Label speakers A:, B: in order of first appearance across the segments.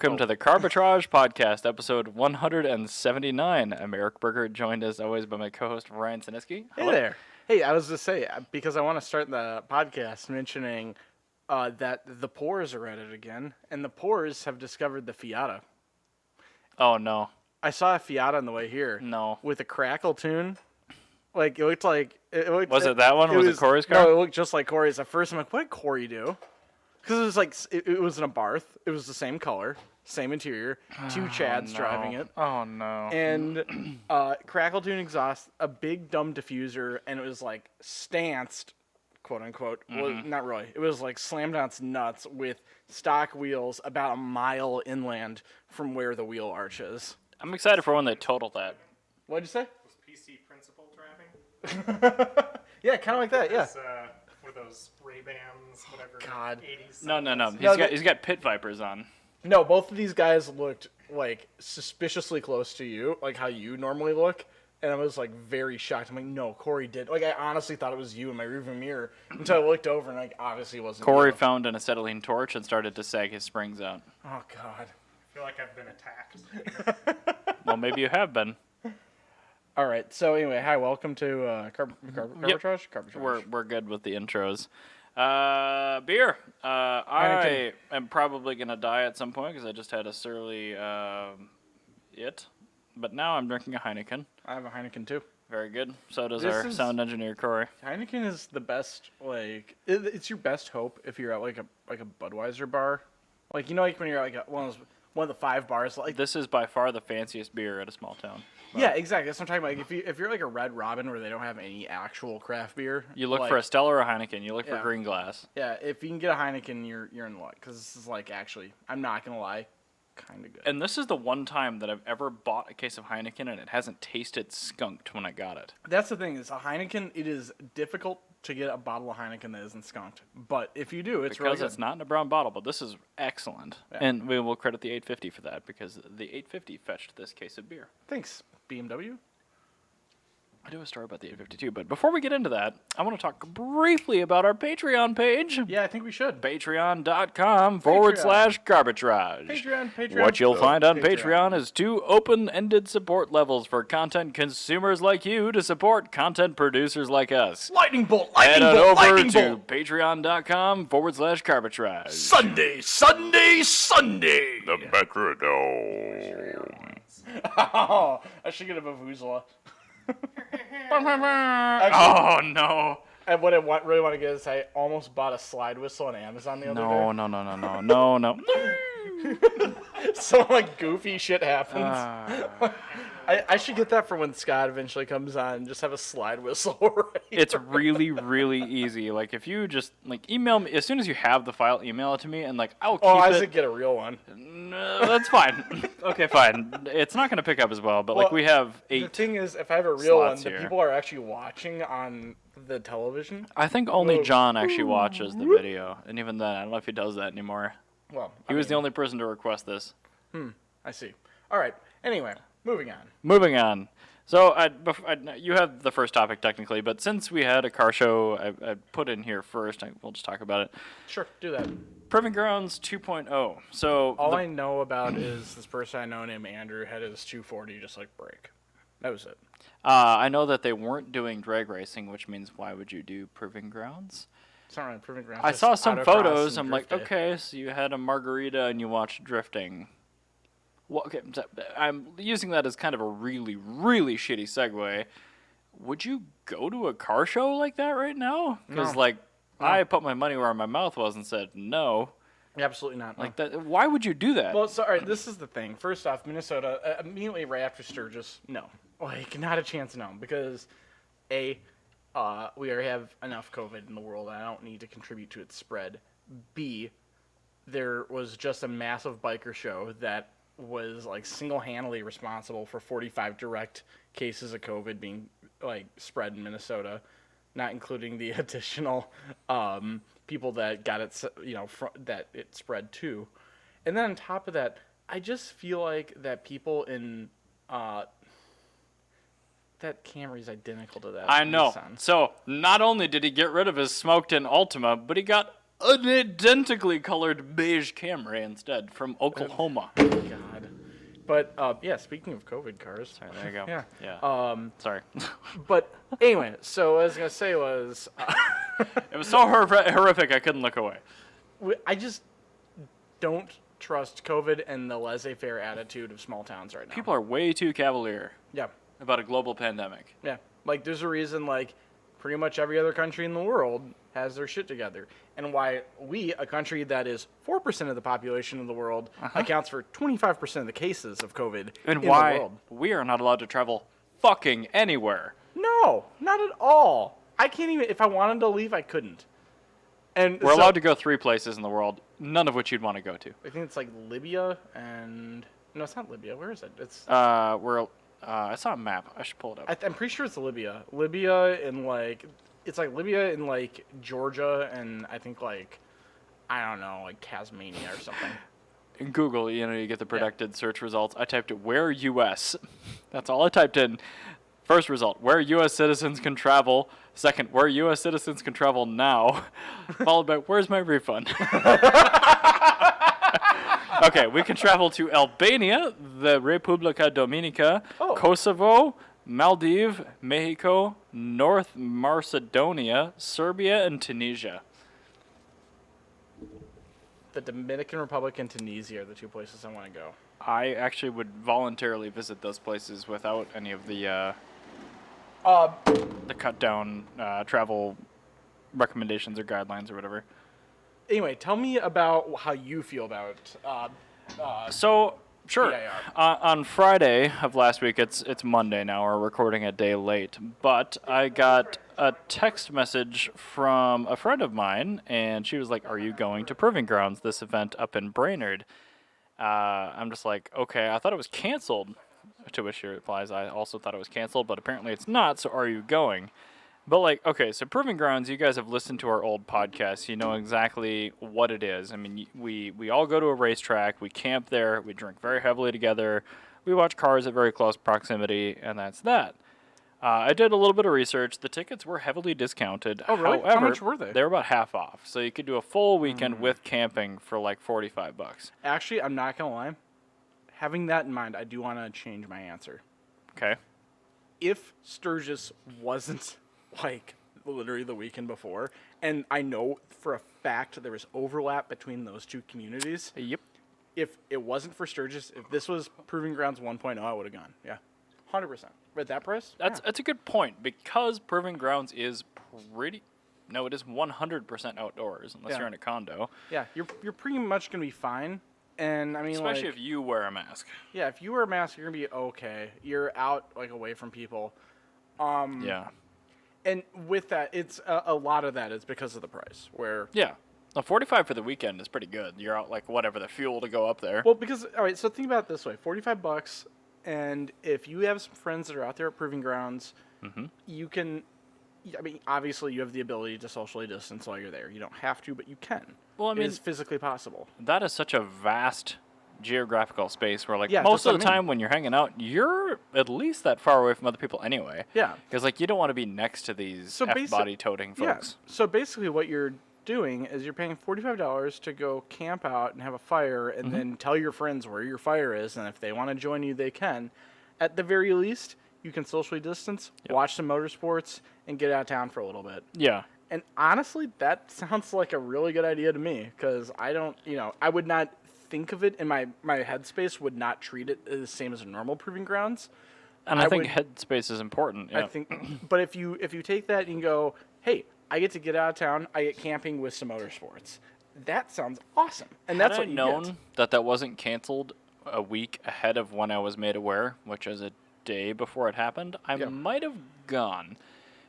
A: Welcome to the Carbitrage Podcast, episode 179. I'm Eric Berger, joined as always by my co-host Ryan Siniski.
B: Hey there. Hey, I was just say because I want to start the podcast mentioning that the Poors are at it again, and the Poors have discovered the Fiata.
A: Oh, no.
B: I saw a Fiata on the way here.
A: No.
B: With a crackle tune. Like, it looked like...
A: Was it that one? Was it Corey's car?
B: No, it looked just like Corey's. At first, I'm like, what did Corey do? Because it was like, it was in a Barth. It was the same color, same interior, two Chads driving it.
A: Oh, no.
B: And crackle tune exhaust, a big dumb diffuser, and it was like stanced, quote unquote. Well, not really. It was like slammed on its nuts with stock wheels about a mile inland from where the wheel arch is.
A: I'm excited for when they total that.
B: What'd you say?
C: Was PC principal driving?
B: Yeah, kind of like that. Yeah.
C: Were those Ray-Bans, whatever?
B: God.
C: 80s.
A: No. He's got pit vipers on.
B: No, both of these guys looked like suspiciously close to you, like how you normally look. And I was like very shocked. I'm like, no, Corey did. Like, I honestly thought it was you in my rearview mirror until I looked over and like obviously it wasn't.
A: Corey
B: you.
A: found an acetylene torch and started to sag his springs out.
B: Oh God.
C: I feel like I've been attacked.
A: Well, maybe you have been.
B: All right. So anyway, hi, welcome to Carbitrage. Carbitrage.
A: We're good with the intros. Beer. I am probably going to die at some point because I just had a surly But now I'm drinking a Heineken.
B: I have a Heineken too.
A: Very good. So does our sound engineer, Corey.
B: Heineken is the best, like, it's your best hope if you're at like a Budweiser bar. Like, you know, like when you're like one of the 5 bars. Like,
A: This is by far the fanciest beer at a small town.
B: yeah, exactly. That's what I'm talking about. Like, if you're like a Red Robin where they don't have any actual craft beer.
A: You look
B: like,
A: for a Stella or a Heineken. You look for
B: Yeah.
A: green glass.
B: Yeah, if you can get a Heineken, you're in luck. Because this is like, actually, I'm not going to lie, kind of good.
A: And this is the one time that I've ever bought a case of Heineken and it hasn't tasted skunked when I got it.
B: That's the thing, is a Heineken, it is difficult to get a bottle of Heineken that isn't skunked. But if you do, it's
A: Because
B: really good.
A: it's not in a brown bottle, but this is excellent.
B: Yeah.
A: And we will credit the 850 for that because the 850 fetched this case of beer.
B: Thanks, BMW.
A: I do have a story about the 852, but before we get into that, I want to talk briefly about our Patreon page.
B: Yeah, I think we should.
A: Patreon.com/Carbitrage.
B: Patreon.
A: What you'll find on Patreon is 2 open-ended support levels for content consumers like you to support content producers like us.
B: Lightning bolt,
A: Head
B: lightning
A: on
B: bolt,
A: over
B: lightning
A: to
B: bolt.
A: Patreon.com/Carbitrage.
B: Sunday.
A: The Metrodome.
B: Oh, I should get a Vuvuzela.
A: Oh, no.
B: And what I really want to get is I almost bought a slide whistle on Amazon the other day.
A: No.
B: So like goofy shit happens. I should get that for when Scott eventually comes on and just have a slide whistle. Right?
A: It's really, really easy. Like, if you just, like, email me, as soon as you have the file, email it to me, and, like, I'll keep
B: I
A: it.
B: should get a real one.
A: No, that's fine. Okay, fine. It's not going to pick up as well, but, like, we have 8.
B: The thing is, if I have a real one,
A: slots
B: the
A: here.
B: people are actually watching on the television.
A: I think only
B: Whoa.
A: John actually watches the video, and even then, I don't know if he does that anymore.
B: Well,
A: He was the only person to request this.
B: I see. All right. Anyway, moving on.
A: Moving on. So, you have the first topic technically, but since we had a car show, I put in here first. We'll just talk about it.
B: Sure, do that.
A: Proving Grounds 2.0. So
B: All I know about is this person I know named Andrew had his 240 just like break. That was it.
A: I know that they weren't doing drag racing, which means why would you do Proving Grounds?
B: It's not really Proving Grounds.
A: I
B: just
A: saw some
B: autocross
A: photos.
B: and
A: I'm like,
B: drift day.
A: okay, so you had a margarita and you watched drifting. Well, okay, so I'm using that as kind of a really, really shitty segue. Would you go to a car show like that right now? Because,
B: No.
A: I put my money where my mouth was and said no.
B: Absolutely not. no.
A: Like that. Why would you do that?
B: Well, so, all right, this is the thing. First off, Minnesota, immediately right after Sturgis, no. Like, not a chance, no. Because, A, we already have enough COVID in the world, and I don't need to contribute to its spread. B, there was just a massive biker show that was, like, single-handedly responsible for 45 direct cases of COVID being, like, spread in Minnesota, not including the additional people that got it, that it spread to. And then on top of that, I just feel like that people in that Camry's identical to that.
A: I know.
B: Nissan.
A: So not only did he get rid of his smoked-in Altima, but he got an identically colored beige Camry instead from Oklahoma.
B: God. But yeah, speaking of COVID cars.
A: Sorry, there you go.
B: Yeah.
A: Sorry.
B: But anyway, so what I was gonna say was,
A: It was so horrific I couldn't look away.
B: I just don't trust COVID and the laissez-faire attitude of small towns right now.
A: People are way too cavalier
B: Yeah.
A: about a global pandemic.
B: Yeah. Like, there's a reason, like, pretty much every other country in the world has their shit together. And why we, a country that is 4% of the population of the world, accounts for 25% of the cases of COVID
A: And
B: in
A: why
B: the world.
A: we are not allowed to travel fucking anywhere.
B: No, not at all. I can't even, if I wanted to leave, I couldn't. And
A: We're allowed to go 3 places in the world, none of which you'd want to go to.
B: I think it's like Libya and... No, it's not Libya. Where is it? It's...
A: I saw a map. I should pull it up.
B: I'm pretty sure it's Libya. Libya and like... It's like Libya and like Georgia and I think like... I don't know, like Tasmania or something.
A: In Google, you get the predicted search results. I typed where U.S. That's all I typed in. First result, where U.S. citizens can travel. Second, where U.S. citizens can travel now. Followed by, where's my refund? Okay, we can travel to Albania, the Republica Dominica, Kosovo, Maldives, Mexico, North Macedonia, Serbia, and Tunisia.
B: The Dominican Republic and Tunisia are the 2 places I want to go.
A: I actually would voluntarily visit those places without any of the cut down travel recommendations or guidelines or whatever.
B: Anyway, tell me about how you feel about
A: So, sure.
B: PIR.
A: On Friday of last week, it's Monday now. We're recording a day late. But I got a text message from a friend of mine, and she was like, "Are you going to Proving Grounds, this event up in Brainerd?" I'm just like, okay, I thought it was canceled. To which she replies, I also thought it was canceled, but apparently it's not, so are you going? But like, okay, so Proving Grounds, you guys have listened to our old podcast. You know exactly what it is. I mean, we all go to a racetrack. We camp there. We drink very heavily together. We watch cars at very close proximity, and that's that. I did a little bit of research. The tickets were heavily discounted.
B: Oh, really?
A: However,
B: How much were they?
A: They were about half off. So you could do a full weekend with camping for like $45.
B: Actually, I'm not going to lie. Having that in mind, I do want to change my answer.
A: Okay.
B: If Sturgis wasn't like literally the weekend before, and I know for a fact there was overlap between those 2 communities.
A: Yep.
B: If it wasn't for Sturgis, if this was Proving Grounds 1.0, I would have gone. Yeah. 100%. But at that price?
A: That's a good point, because Proving Grounds is pretty... No, it is 100% outdoors, unless you're in a condo.
B: Yeah, you're pretty much going to be fine. And I mean,
A: Especially
B: like,
A: if you wear a mask.
B: Yeah, if you wear a mask, you're going to be okay. You're out, like, away from people.
A: Yeah.
B: And with that, it's a lot of that is because of the price. Where
A: Yeah. A 45 for the weekend is pretty good. You're out, like, whatever, the fuel to go up there.
B: Well, because, all right, so think about it this way. $45, and if you have some friends that are out there at Proving Grounds, you can... I mean, obviously, you have the ability to socially distance while you're there. You don't have to, but you can.
A: Well, I mean,
B: it is physically possible.
A: That is such a vast geographical space where, like,
B: Yeah,
A: most
B: that's
A: of the
B: what I mean.
A: time when you're hanging out, you're at least that far away from other people anyway.
B: Yeah.
A: Because, like, you don't want to be next to these F-body-toting folks.
B: Yeah. So basically, what you're doing is you're paying $45 to go camp out and have a fire, and then tell your friends where your fire is, and if they want to join you, they can. At the very least, you can socially distance, watch some motorsports, and get out of town for a little bit.
A: Yeah.
B: And honestly, that sounds like a really good idea to me, because I don't, I would not think of it, in my headspace would not treat it the same as a normal Proving Grounds.
A: And I think headspace is important. Yeah.
B: I think, but if you take that and you go, hey, I get to get out of town, I get camping with some motorsports. That sounds awesome, and that's what you
A: known that wasn't canceled a week ahead of when I was made aware, which is a day before it happened, I might have gone.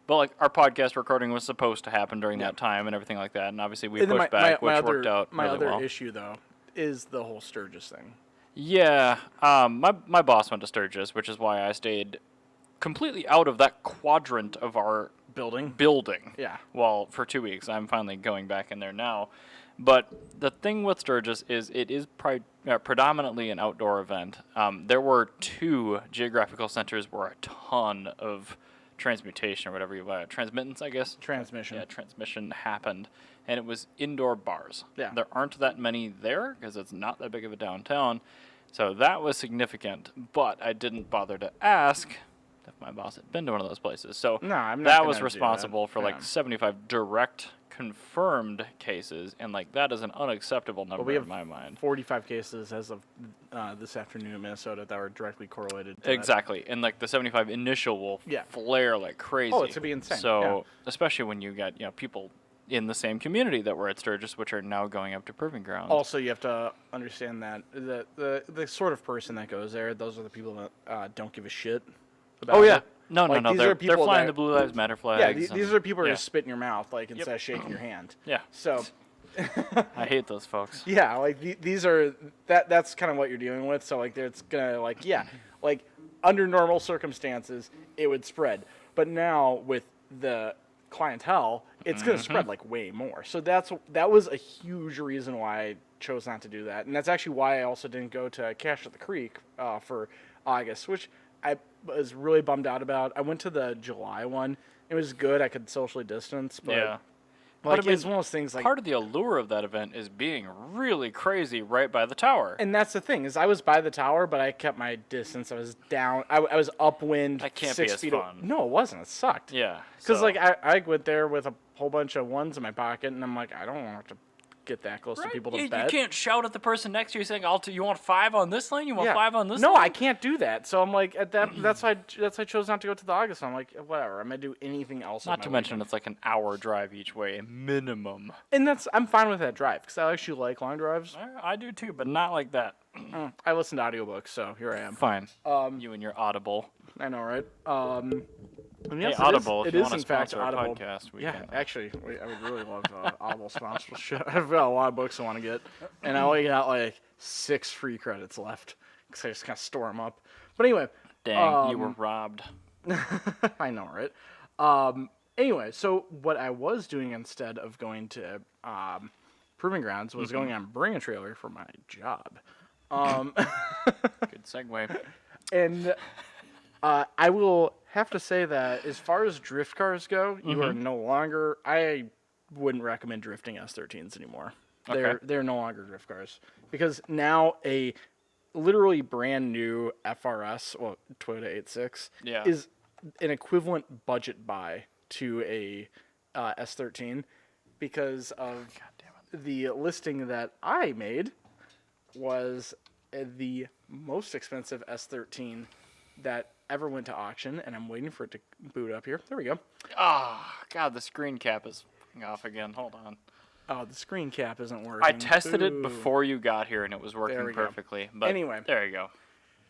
A: But like our podcast recording was supposed to happen during that time and everything like that, and obviously we pushed back, which worked out really well. My other
B: issue though is the whole Sturgis thing.
A: Yeah, my boss went to Sturgis, which is why I stayed completely out of that quadrant of our building.
B: Yeah.
A: Well, for 2 weeks, I'm finally going back in there now. But the thing with Sturgis is it is predominantly an outdoor event. There were 2 geographical centers where a ton of transmutation or whatever you transmittance, I guess.
B: Transmission.
A: Yeah, transmission happened. and it was indoor bars.
B: Yeah.
A: There aren't that many there because it's not that big of a downtown. So that was significant, but I didn't bother to ask if my boss had been to one of those places. So
B: No, I'm not
A: that
B: gonna
A: was
B: do
A: responsible
B: that.
A: for like
B: Yeah.
A: 75 direct confirmed cases, and like that is an unacceptable number
B: we have
A: in my mind.
B: 45 cases as of this afternoon in Minnesota that were directly correlated to that.
A: Exactly, and like the 75 initial will
B: Yeah.
A: flare like crazy.
B: Oh, it's gonna be insane,
A: So
B: yeah.
A: especially when you got people in the same community that were at Sturgis, which are now going up to proving ground.
B: Also, you have to understand that the sort of person that goes there, those are the people that don't give a shit about
A: Oh yeah,
B: it.
A: no,
B: Like,
A: no,
B: these
A: they're
B: are people
A: flying
B: that-
A: the Blue Lives Matter flags.
B: Yeah, these
A: and-
B: are people who
A: yeah.
B: just spit in your mouth, like, instead of shaking your hand.
A: Yeah.
B: So,
A: I hate those folks.
B: yeah, like, these are, that's kind of what you're dealing with. So, like, it's gonna, like, yeah, like, under normal circumstances, it would spread. But now, with the clientele, it's gonna spread, like, way more. So that was a huge reason why I chose not to do that. And that's actually why I also didn't go to Cache at the Creek for August, which I was really bummed out about. I went to the July one. It was good. I could socially distance, but
A: Yeah.
B: like,
A: But I mean,
B: it's one of those things like.
A: Part of the allure of that event is being really crazy right by the tower.
B: And that's the thing is, I was by the tower, but I kept my distance. I was down. I was upwind.
A: That can't
B: 6
A: be as
B: feet.
A: fun.
B: No, it wasn't. It sucked.
A: Yeah.
B: Because
A: so-
B: like I went there with a whole bunch of ones in my pocket, and I'm like, I don't want to get that close to people to
A: you
B: bet.
A: can't shout at the person next to you saying, you want 5 on this lane? You want
B: Yeah.
A: 5 on this
B: No,
A: lane?
B: I can't do that. So I'm like, at that. That's why I chose not to go to the August. I'm like, whatever. I'm gonna do anything else.
A: Not
B: on
A: to
B: my
A: mention
B: weekend.
A: it's like an hour drive each way, minimum.
B: And I'm fine with that drive because I actually like long drives.
A: I do too, but not like that.
B: I listen to audiobooks, so here I am.
A: Fine. You and your Audible.
B: I know, right? And
A: Hey,
B: yes,
A: Audible,
B: it
A: if you
B: is
A: want
B: in
A: to
B: fact
A: sponsor our
B: Audible.
A: podcast, we
B: Yeah,
A: can.
B: actually, I would really love Audible sponsorship. I've got a lot of books I want to get, and I only got like 6 free credits left because I just kind of store them up. But anyway,
A: Dang, you were robbed.
B: I know, right? Anyway, so what I was doing instead of going to Proving Grounds was going on Bring a Trailer for my job.
A: Good segue.
B: And I will have to say that as far as drift cars go, you are no longer. I wouldn't recommend drifting S13s anymore. They're no longer drift cars because now a literally brand new FRS, well, Toyota 86,
A: Yeah.
B: is an equivalent budget buy to a S13 because of the listing that I made was the most expensive S13 that ever went to auction, and I'm waiting for it to boot up here. There we go.
A: God, the screen cap is off again. Hold on.
B: Oh, the screen cap isn't working.
A: I tested it
B: Boo.
A: before you got here, and it was working
B: we go.
A: perfectly. But
B: Anyway.
A: there you go.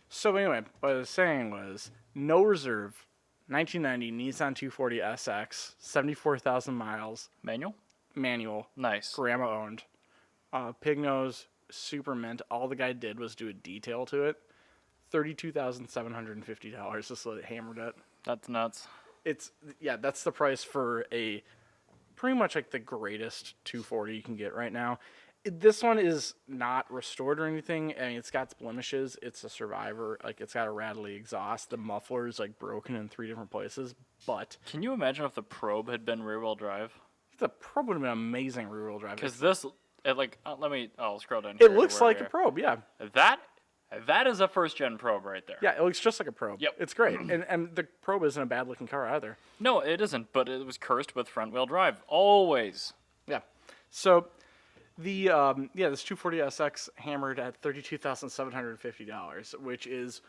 B: So anyway, what I was saying was no reserve, 1990 Nissan 240 SX, 74,000 miles,
A: Manual?
B: manual,
A: Nice.
B: grandma owned, pig nose, super mint. All the guy did was do a detail to it. $32,750. Just let it hammered it.
A: That's nuts.
B: That's the price for a pretty much like the greatest 240 you can get right now. This one is not restored or anything. I mean, it's got blemishes. It's a survivor. Like, it's got a rattly exhaust. The muffler is like broken in 3 different places. But
A: Can you imagine if the Probe had been rear-wheel drive?
B: the Probe would have been amazing rear-wheel drive.
A: Because this, I'll scroll down here.
B: It looks
A: to where
B: like
A: we
B: a Probe, yeah.
A: are. That is a first-gen Probe right there.
B: Yeah, it looks just like a Probe.
A: Yep.
B: It's great. And the Probe isn't a bad-looking car either.
A: No, it isn't, but it was cursed with front-wheel drive. Always.
B: Yeah. So the this 240SX hammered at $32,750, which is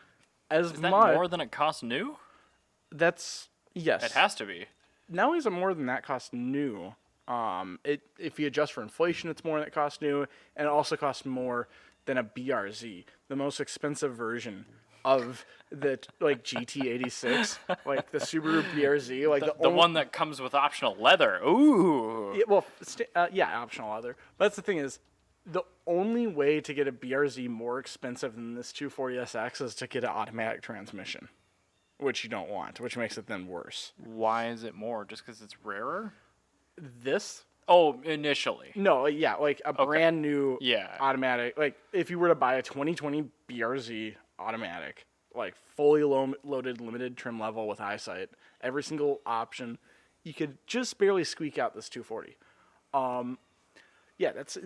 B: as
A: Is that
B: much.
A: more than it costs new?
B: That's yes.
A: It has to be.
B: Not only is it more than that costs new. If you adjust for inflation, it's more than it costs new, and it also costs more than a BRZ, the most expensive version of the like GT86, like the Subaru BRZ, like
A: The one that comes with optional leather. Ooh.
B: Yeah, well, optional leather. But that's the thing is, the only way to get a BRZ more expensive than this 240SX is to get an automatic transmission, which you don't want, which makes it then worse.
A: Why is it more? Just because it's rarer?
B: This?
A: Oh, initially.
B: No, yeah, like a brand new
A: Yeah.
B: automatic. Like if you were to buy a 2020 BRZ automatic, like fully loaded, limited trim level with eyesight, every single option, you could just barely squeak out this 240. Yeah, that's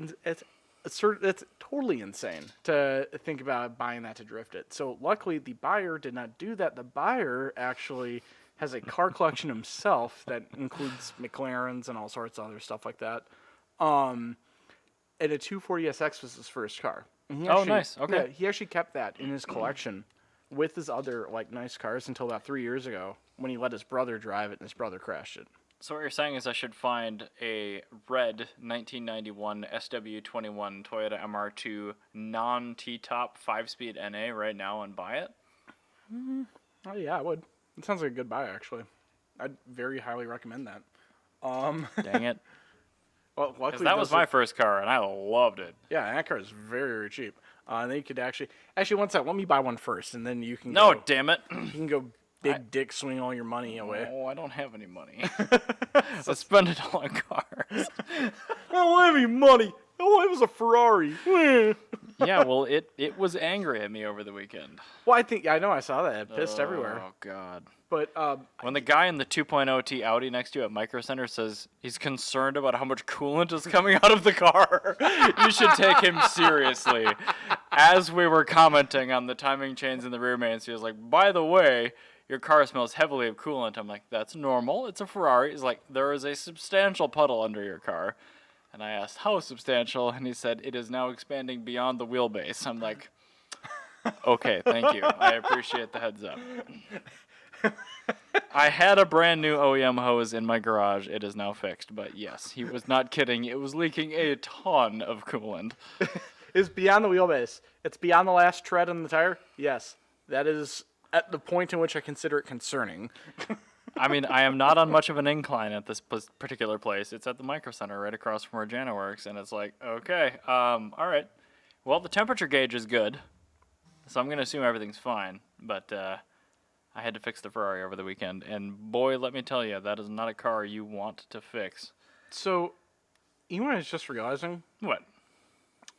B: totally insane to think about buying that to drift it. So luckily, the buyer did not do that. The buyer actually has a car collection himself that includes McLarens and all sorts of other stuff like that. And a 240SX was his first car. And he
A: Oh,
B: actually-
A: nice. Okay.
B: Yeah, he actually kept that in his collection with his other like nice cars until about 3 years ago when he let his brother drive it and his brother crashed it.
A: So what you're saying is I should find a red 1991 SW21 Toyota MR2 non-T-top 5-speed NA right now and buy it?
B: Oh yeah, I would. It sounds like a good buy actually. I'd very highly recommend that.
A: Dang it.
B: Well,
A: Because
B: luckily
A: that was my first car, and I loved it.
B: Yeah, that car is very, very cheap. And then you could actually one sec, let me buy one first, and then you can
A: No,
B: go,
A: damn it.
B: you can go big dick swing all your money away.
A: Oh, I don't have any money. I spend it all on cars.
B: I don't have any money. Oh, it was a Ferrari.
A: Yeah, well, it was angry at me over the weekend.
B: Well, I know I saw that. It pissed everywhere.
A: Oh, God.
B: But
A: When the guy in the 2.0T Audi next to you at Micro Center says he's concerned about how much coolant is coming out of the car, you should take him seriously. As we were commenting on the timing chains in the rear mains, he was like, by the way, your car smells heavily of coolant. I'm like, that's normal. It's a Ferrari. He's like, there is a substantial puddle under your car. And I asked, how substantial? And he said, it is now expanding beyond the wheelbase. I'm like, okay, thank you. I appreciate the heads up. I had a brand new OEM hose in my garage. It is now fixed. But yes, he was not kidding. It was leaking a ton of coolant.
B: it's beyond the wheelbase. It's beyond the last tread on the tire. Yes, that is at the point in which I consider it concerning.
A: I mean, I am not on much of an incline at this particular place. It's at the Micro Center right across from where Jana works. And it's like, okay, all right. Well, the temperature gauge is good. So I'm going to assume everything's fine. But I had to fix the Ferrari over the weekend. And boy, let me tell you, that is not a car you want to fix.
B: So, you know what I was just realizing?
A: What?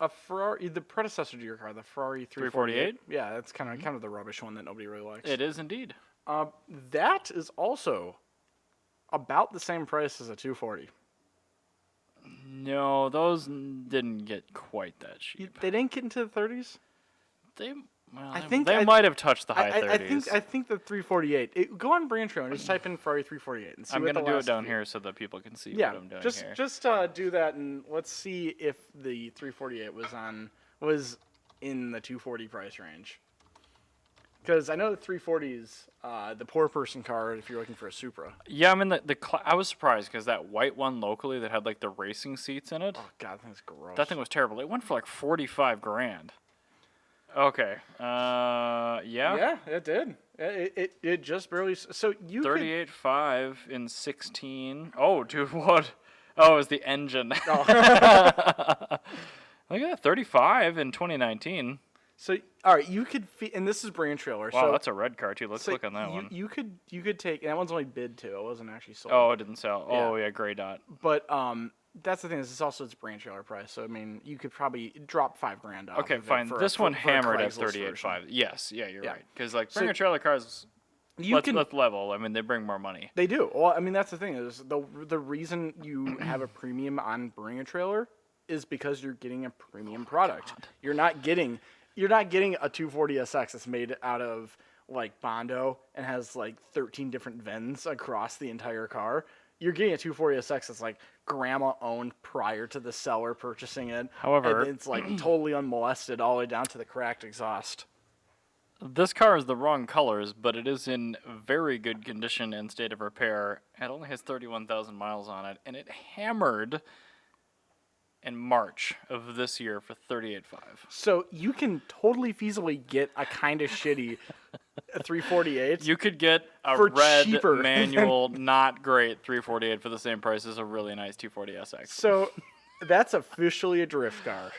B: A Ferrari, the predecessor to your car, the Ferrari 348. Yeah, that's kind of the rubbish one that nobody really likes.
A: It is indeed.
B: That is also about the same price as a 240.
A: No, those didn't get quite that cheap.
B: They didn't get into the 30s.
A: They might have touched the high 30s.
B: I think the 348. Go on Brand Trailer and just type in Ferrari 348 and see
A: I'm
B: what
A: going
B: the
A: to do it
B: last
A: down
B: few-
A: here so that people can see
B: Yeah,
A: what I'm doing
B: just
A: here.
B: do that and let's see if the 348 was in the 240 price range. Because I know the 340 is the poor person car if you're looking for a Supra.
A: Yeah, I mean, I was surprised because that white one locally that had like the racing seats in it,
B: Oh God, that thing's gross.
A: that thing was terrible. It went for like 45 grand. Okay. Yeah.
B: Yeah, it did. It just barely. So you could,
A: 38.5 in 16. Oh, dude, what? Oh, it was the engine.
B: Oh.
A: Look at that, 35 in 2019.
B: So all right, you could and this is Brand Trailer.
A: Wow,
B: so,
A: that's a red car too. Let's
B: so
A: look on that one.
B: You could take and that one's only bid too. It wasn't actually sold.
A: Oh, it didn't sell.
B: Yeah.
A: Oh, yeah, gray dot.
B: But that's the thing. Is it's also its Brand Trailer price. So I mean, you could probably drop $5,000 off.
A: Okay,
B: of it
A: fine.
B: for
A: This
B: for
A: one
B: a
A: hammered at
B: Craigslist
A: 38.5.
B: version.
A: Yes, yeah, you're
B: Yeah.
A: right. Because like
B: So
A: bring a trailer cars,
B: You can.
A: let's level. I mean, they bring more money.
B: They do. Well, I mean, that's the thing is the reason you have a premium on Bring a Trailer is because you're getting a premium product. You're not getting a 240SX that's made out of like Bondo and has like 13 different vents across the entire car. You're getting a 240SX that's like grandma owned prior to the seller purchasing it.
A: However-
B: and it's like totally unmolested all the way down to the cracked exhaust.
A: This car is the wrong colors, but it is in very good condition and state of repair. It only has 31,000 miles on it, and it hammered in March of this year for 38.5.
B: So you can totally feasibly get a kind of shitty 348.
A: You could get a
B: For
A: red
B: cheaper.
A: manual, not great 348 for the same price as a really nice 240SX.
B: So that's officially a drift car.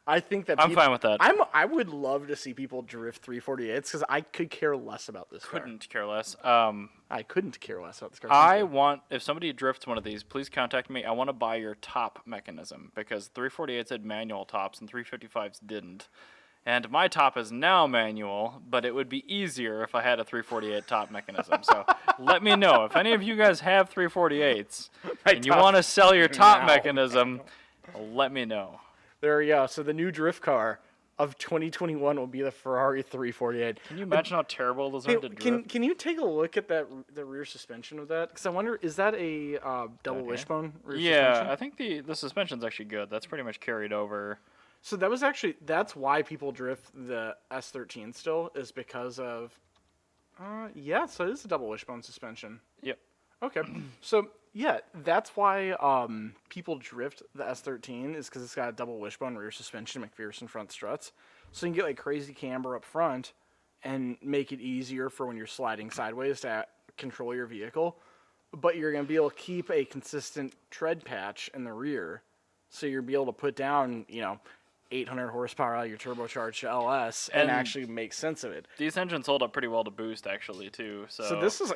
B: I think that
A: I'm fine with that.
B: I would love to see people drift 348s because I could care less about this car.
A: Couldn't care less.
B: I couldn't care less about this car.
A: I want, if somebody drifts one of these, please contact me. I want to buy your top mechanism because 348s had manual tops and 355s didn't. And my top is now manual, but it would be easier if I had a 348 top mechanism. So let me know if any of you guys have 348s and you
B: top
A: want to sell your top
B: now.
A: mechanism. Let me know.
B: There we go. So the new drift car of 2021 will be the Ferrari 348.
A: Can you imagine how terrible those are to drift?
B: Can you take a look at the rear suspension of that? Because I wonder, is that a double
A: Okay.
B: wishbone rear
A: Yeah,
B: suspension?
A: I think the suspension's actually good. That's pretty much carried over.
B: So that's why people drift the S13 still, is because of, yeah, so it is a double wishbone suspension.
A: Yep.
B: Okay, so yeah, that's why people drift the S13 is because it's got a double wishbone rear suspension, McPherson front struts, so you can get like crazy camber up front and make it easier for when you're sliding sideways to control your vehicle, but you're gonna be able to keep a consistent tread patch in the rear, so you'll be able to put down 800 horsepower out of your turbocharged LS and
A: And
B: actually make sense of it.
A: These engines hold up pretty well to boost, actually, too.
B: So this is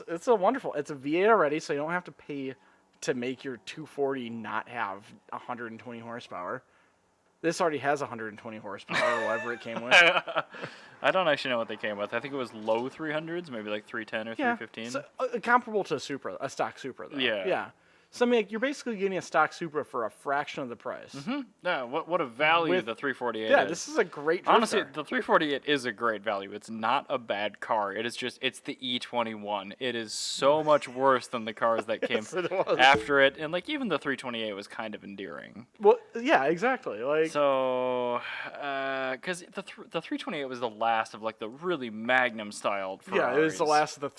B: it's a wonderful. It's a V8 already, so you don't have to pay to make your 240 not have 120 horsepower. This already has 120 horsepower, or whatever it came with.
A: I don't actually know what they came with. I think it was low 300s, maybe like 310 or 315.
B: So, comparable to a Supra, a stock Supra, though.
A: Yeah.
B: Yeah. So I mean, like, you're basically getting a stock Supra for a fraction of the price.
A: Yeah, what a value
B: With-
A: the 348
B: Yeah,
A: is.
B: this is a great drift
A: Honestly,
B: car.
A: the 348 is a great value. It's not a bad car. It's the E21. It is so much worse than the cars that came
B: Yes, it was.
A: after it. And like even the 328 was kind of endearing.
B: Well, yeah, exactly. Like,
A: So, because the 328 was the last of like the really Magnum styled Ferraris.
B: yeah, it was the last of the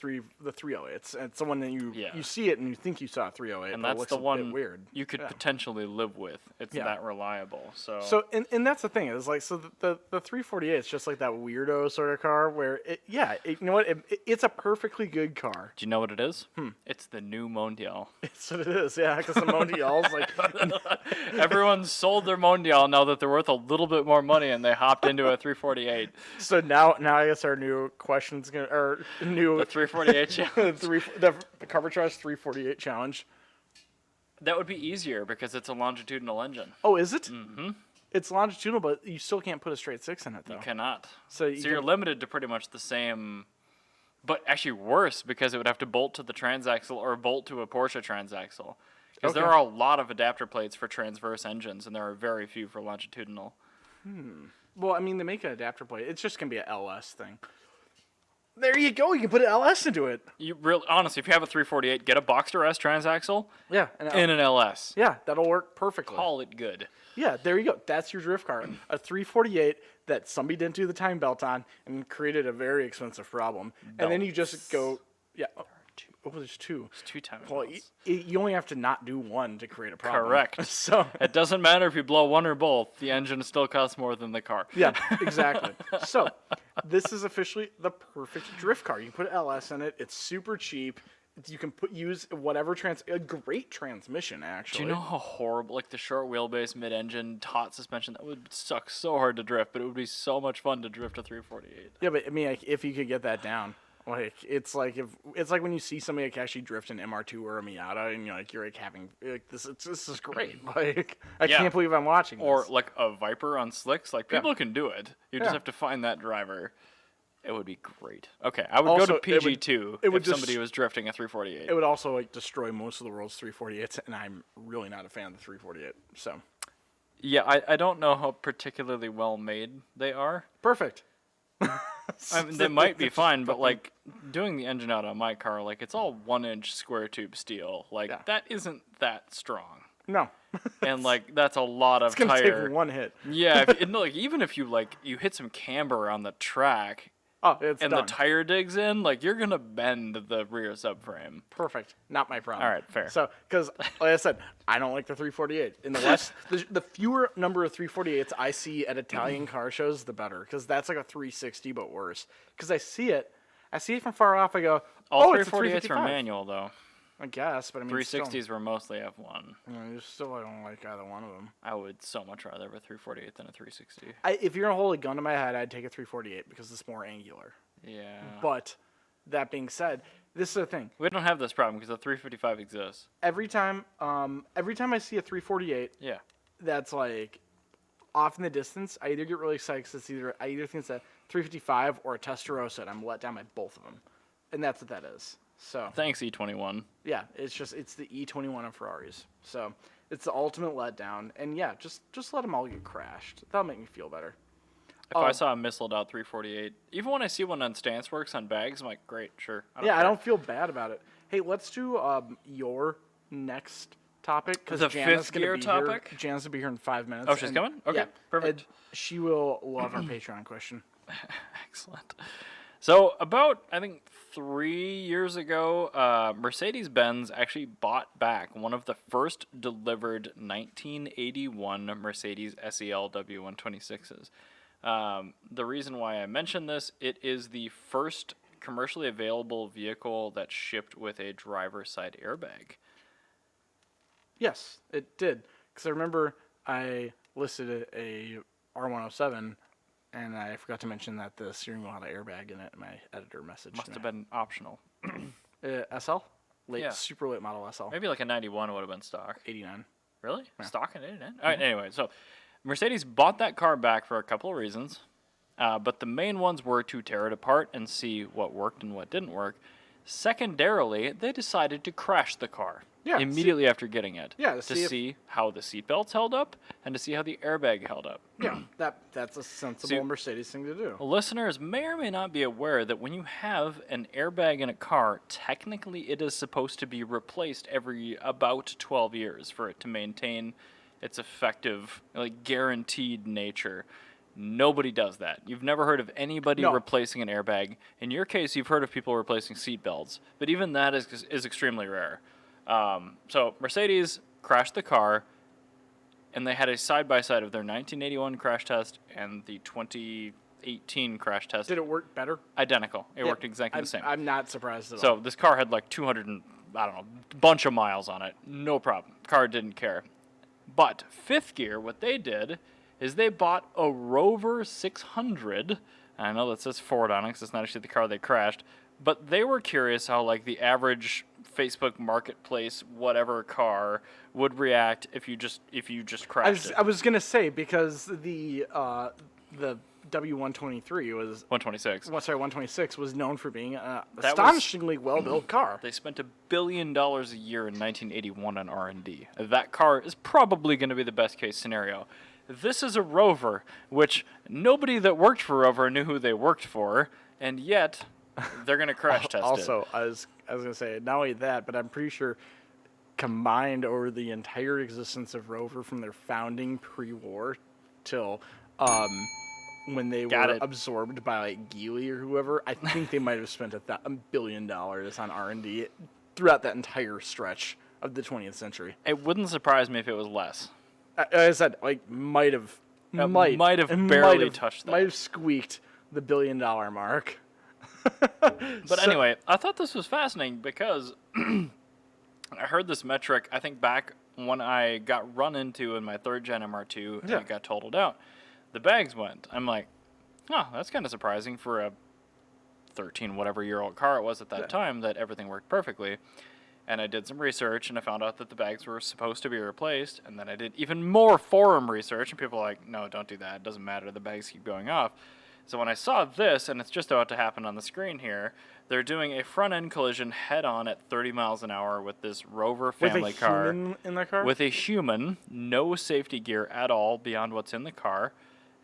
B: 308s. It's the one that you
A: Yeah.
B: see it and you think you saw a 308,
A: And
B: but it
A: that's
B: looks
A: the
B: a bit
A: one
B: weird.
A: you could
B: Yeah.
A: potentially live with. It's
B: Yeah.
A: that reliable. So,
B: So and that's the thing is like so the 348 is just like that weirdo sort of car where you know what it's a perfectly good car.
A: do you know what it is? It's the new Mondial.
B: It's what it is, yeah. Because the Mondial's like
A: Everyone's sold their Mondial now that they're worth a little bit more money, and they hopped into a 348.
B: so now I guess our new question's gonna or new
A: The 348 challenge.
B: the Carbitrage 348 challenge.
A: That would be easier because it's a longitudinal engine.
B: Oh, is it? Mm-hmm. It's longitudinal, but you still can't put a straight six in it though.
A: You cannot.
B: So
A: So you're limited to pretty much the same, but actually worse because it would have to bolt to the transaxle or bolt to a Porsche transaxle. Because there
B: Okay.
A: are a lot of adapter plates for transverse engines, and there are very few for longitudinal.
B: Well, I mean, they make an adapter plate. It's just gonna be a LS thing. There you go. You can put an LS into it.
A: You really, honestly, if you have a 348, get a Boxster S transaxle
B: Yeah,
A: and an LS.
B: yeah, that'll work perfectly.
A: Call it good.
B: Yeah, there you go. That's your drift car. A 348 that somebody didn't do the time belt on and created a very expensive problem. And then you just go, yeah. Oh, there's two.
A: It's 2 times.
B: Well, you only have to not do one to create a problem.
A: Correct.
B: So,
A: It doesn't matter if you blow one or both. The engine still costs more than the car.
B: yeah, exactly. So, this is officially the perfect drift car. You put LS in it. It's super cheap. You can use whatever a great transmission
A: Do
B: actually.
A: you know how horrible, like the short wheelbase mid-engine taut suspension, that would suck so hard to drift, but it would be so much fun to drift a 348.
B: Yeah, but I mean, like, if you could get that down, like it's like when you see somebody like actually drift an MR2 or a Miata, and you're like having like this is great. Like I
A: Yeah.
B: can't believe I'm watching
A: Or
B: this.
A: like a Viper on slicks, like people can do it. You just
B: Yeah.
A: have to find that driver. It would be great. Okay, I would
B: Also,
A: go
B: it
A: to
B: would-
A: PG2
B: it would
A: if
B: just-
A: somebody was drifting a 348.
B: It would also like destroy most of the world's 348s, and I'm really not a fan of the 348. So
A: Yeah, I don't know how particularly well made they are.
B: perfect.
A: I mean, they might be fine, but like doing the engine out on my car, like it's all 1-inch square tube steel. Like
B: Yeah.
A: that isn't that strong,
B: No,
A: and like that's a lot of
B: it's gonna
A: tire.
B: take one hit.
A: Yeah, like even if you you hit some camber on the track
B: Oh, it's
A: and
B: done.
A: the tire digs in, like you're gonna bend the rear subframe.
B: Perfect. Not my problem.
A: All right, fair.
B: So, because like I said, I don't like the 348. In the West, the fewer number of 348s I see at Italian car shows, the better. Because that's like a 360, but worse. Because I see it from far off. I go,
A: All
B: oh, it's a
A: 348s are
B: 355.
A: manual though.
B: I guess, but I mean,
A: 360s were mostly F1.
B: Still, I don't like either one of them.
A: I would so much rather have a 348 than a 360.
B: If you're gonna hold a gun to my head, I'd take a 348 because it's more angular.
A: Yeah.
B: But that being said, this is the thing.
A: We don't have this problem because the 355 exists.
B: Every time I see a 348,
A: Yeah.
B: that's like off in the distance, I either get really excited because I either think it's a 355 or a Testarossa, and I'm let down by both of them, and that's what that is. So
A: Thanks, E21.
B: yeah, it's the E21 of Ferraris. So it's the ultimate letdown, and yeah, just let them all get crashed. That'll make me feel better.
A: If I saw a missiled out 348, even when I see one on Stance Works on bags, I'm like, great, sure.
B: I don't feel bad about it. Hey, let's do your next topic because
A: The
B: Jana's
A: fifth
B: gonna
A: gear
B: be
A: topic?
B: here. Jana's gonna be here in 5 minutes.
A: Oh, she's coming? Okay, perfect.
B: and she will love our Patreon question.
A: Excellent. So about, I think, 3 years ago, Mercedes-Benz actually bought back one of the first delivered 1981 Mercedes SEL W126s. The reason why I mention this, it is the first commercially available vehicle that shipped with a driver's side airbag.
B: Yes, it did. Because I remember I listed a R107, and I forgot to mention that the steering wheel had an airbag in it. My editor messaged
A: Must
B: me.
A: have been optional.
B: SL?
A: Yeah.
B: Super late model SL.
A: Maybe like a 91 would have been stock.
B: 89.
A: Really? Stock in 89? All right, anyway, so Mercedes bought that car back for a couple of reasons, but the main ones were to tear it apart and see what worked and what didn't work. Secondarily, they decided to crash the car immediately after getting it
B: Yeah,
A: to see how the seatbelts held up and to see how the airbag held up.
B: Yeah, that's a sensible Mercedes thing to do.
A: Listeners may or may not be aware that when you have an airbag in a car, technically it is supposed to be replaced every about 12 years for it to maintain its effective, like guaranteed nature. Nobody does that. You've never heard of anybody replacing an airbag. In your case, you've heard of people replacing seat belts, but even that is extremely rare. So Mercedes crashed the car, and they had a side-by-side of their 1981 crash test and the 2018 crash test.
B: Did it work better?
A: Identical. It worked exactly the same.
B: I'm not surprised at all.
A: So this car had like 200 and, I don't know, bunch of miles on it. No problem. Car didn't care. But fifth gear, what they did is they bought a Rover 600. I know that says Ford on it because it's not actually the car they crashed. But they were curious how like the average Facebook Marketplace whatever car would react if you just crashed it.
B: I was gonna say because the W123 was
A: 126.
B: 126 was known for being an astonishingly well-built car.
A: They spent $1 billion a year in 1981 on R&D. That car is probably going to be the best case scenario. This is a Rover, which nobody that worked for Rover knew who they worked for, and yet they're going to crash test it.
B: Also, I was gonna say not only that, but I'm pretty sure combined over the entire existence of Rover from their founding pre-war till when they were absorbed by like Geely or whoever, I think they might have spent $1 billion on R&D throughout that entire stretch of the 20th century.
A: It wouldn't surprise me if it was less.
B: As I said, like might have
A: barely touched that.
B: Might have squeaked the $1 billion mark.
A: But anyway, I thought this was fascinating because I heard this metric, I think back when I got run into in my 3rd gen MR2 and it got totaled out. The bags went. I'm like, oh, that's kind of surprising for a 13-whatever-year-old car it was at that time that everything worked perfectly. And I did some research, and I found out that the bags were supposed to be replaced. And then I did even more forum research, and people were like, no, don't do that. It doesn't matter. The bags keep going off. So when I saw this, and it's just about to happen on the screen here, they're doing a front-end collision head-on at 30 miles an hour with this Rover family car.
B: With a human in the car?
A: With a human, no safety gear at all beyond what's in the car.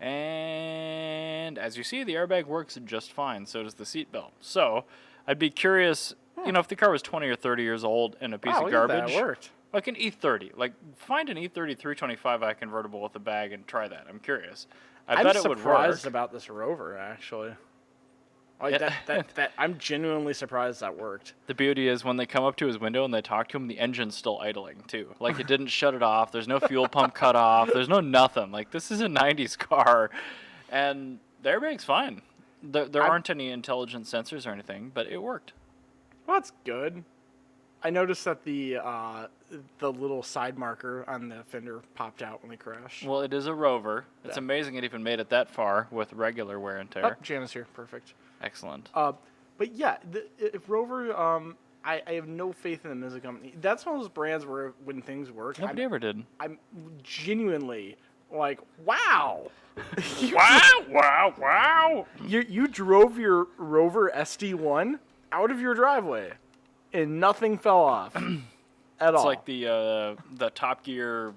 A: And as you see, the airbag works just fine. So does the seatbelt. So I'd be curious, if the car was 20 or 30 years old and a piece of garbage.
B: That worked.
A: Like an E30. Like, find an E30 325i convertible with a bag and try that. I'm curious. I bet it would work.
B: I'm surprised about this Rover, actually. Like that I'm genuinely surprised that worked.
A: The beauty is when they come up to his window and they talk to him, the engine's still idling, too. Like, it didn't shut it off. There's no fuel pump cut off. There's no nothing. Like, this is a 90s car. And the airbag's fine. There aren't any intelligent sensors or anything, but it worked.
B: Well, that's good. I noticed that the little side marker on the fender popped out when they crashed.
A: Well, it is a Rover. It's amazing it even made it that far with regular wear and tear.
B: Oh, Jana's here. Perfect.
A: Excellent.
B: But yeah, if Rover, I have no faith in the music company. That's one of those brands where when things work,
A: Nobody ever did.
B: I'm genuinely Like, wow.
A: Wow.
B: You drove your Rover SD1 out of your driveway, and nothing fell off at all.
A: It's like the Top Gear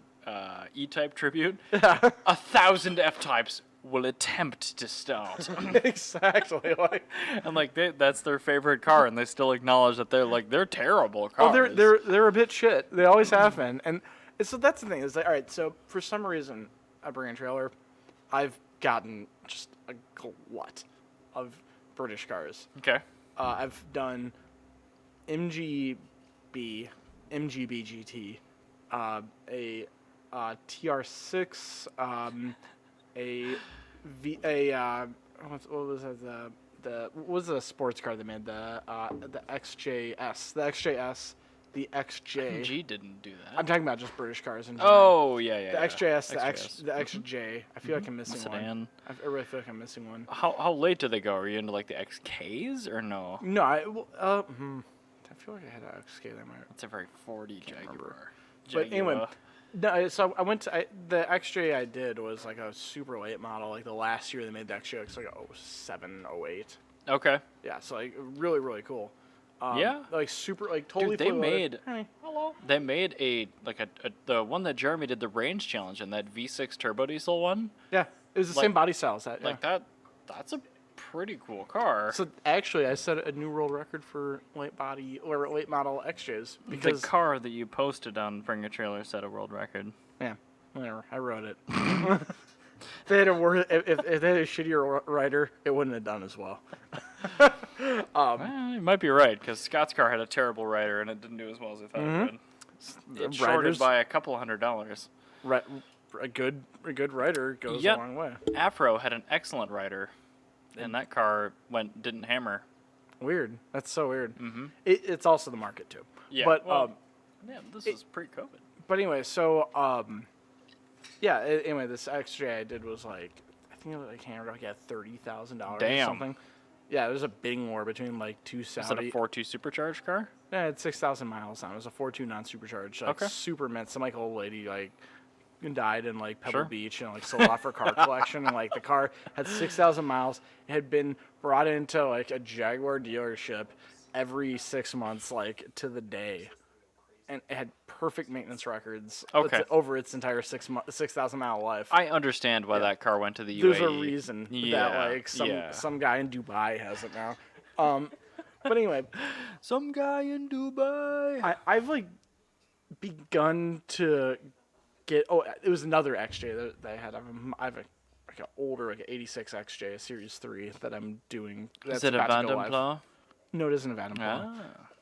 A: E-Type tribute. 1,000 F-Types will attempt to start.
B: Exactly. Like,
A: And like that's their favorite car, and they still acknowledge that they're terrible cars.
B: they're a bit shit. They always have been, and so that's the thing. Is like, all right. So for some reason, I bring a trailer. I've gotten just a glut of British cars.
A: Okay.
B: I've done MGB GT, a TR6, what was that? What was the sports car they made? The XJS, the XJ.
A: MG didn't do that.
B: I'm talking about just British cars in general.
A: Oh yeah.
B: The XJS,
A: XJS.
B: the XJ. I feel like I'm missing
A: Sedan.
B: one. I really feel like I'm missing one.
A: How late do they go? Are you into like the XKs or no?
B: No, I feel like I had an XK that might.
A: It's a very 40 Jaguar.
B: But anyway, no. So I went to the XJ I did was like a super late model. Like the last year they made the XJ, it's like 07, 08.
A: Okay.
B: Yeah, so like really, really cool.
A: Yeah.
B: Like super, like totally.
A: Dude, they
B: fully loaded.
A: made
B: Hey, hello.
A: they made the one that Jeremy did the range challenge and that V6 turbo diesel one.
B: Yeah, it was the same body style as that. Yeah.
A: Like that's a pretty cool car.
B: So actually, I set a new world record for late model XJs because
A: the car that you posted on Bring a Trailer set a world record.
B: yeah, whatever. I wrote it. If they had if they had a shittier writer, it wouldn't have done as well.
A: Well, you might be right because Scott's car had a terrible rider and it didn't do as well as I thought it would. It shorted
B: Riders-
A: by a couple $100.
B: Right, a good writer goes
A: Yep.
B: a long way.
A: Afro had an excellent rider, and that car didn't hammer.
B: Weird. That's so weird. Mm-hmm. It's also the market too.
A: Yeah.
B: But
A: well, this is pre-COVID.
B: but anyway, so yeah. Anyway, this XJ I did was like I think it was like hammered like at $30,000 or
A: Damn.
B: something. Yeah, there's a bidding war between like two
A: Is that
B: Saudi.
A: a 4.2 supercharged car?
B: Yeah, it's 6,000 miles on. It was a 4.2 non-supercharged. Like,
A: Okay.
B: super mint. Some like old lady like died in like Pebble
A: Sure.
B: Beach and like sold off her car collection. And like the car had 6,000 miles. It had been brought into like a Jaguar dealership every 6 months, like to the day, and it had perfect maintenance records.
A: Okay.
B: Over its entire 6,000 mile life.
A: I understand why that car went to the UAE.
B: There's a reason
A: Yeah,
B: that like
A: yeah.
B: some guy in Dubai has it now. But anyway,
A: Some guy in Dubai.
B: I've like begun to get. Oh, it was another XJ that I had. I have like an older, like an '86 XJ, a Series 3 that I'm doing. That's
A: Is it a
B: about to go live.
A: Vandenpla?
B: No, it isn't a Vandenpla.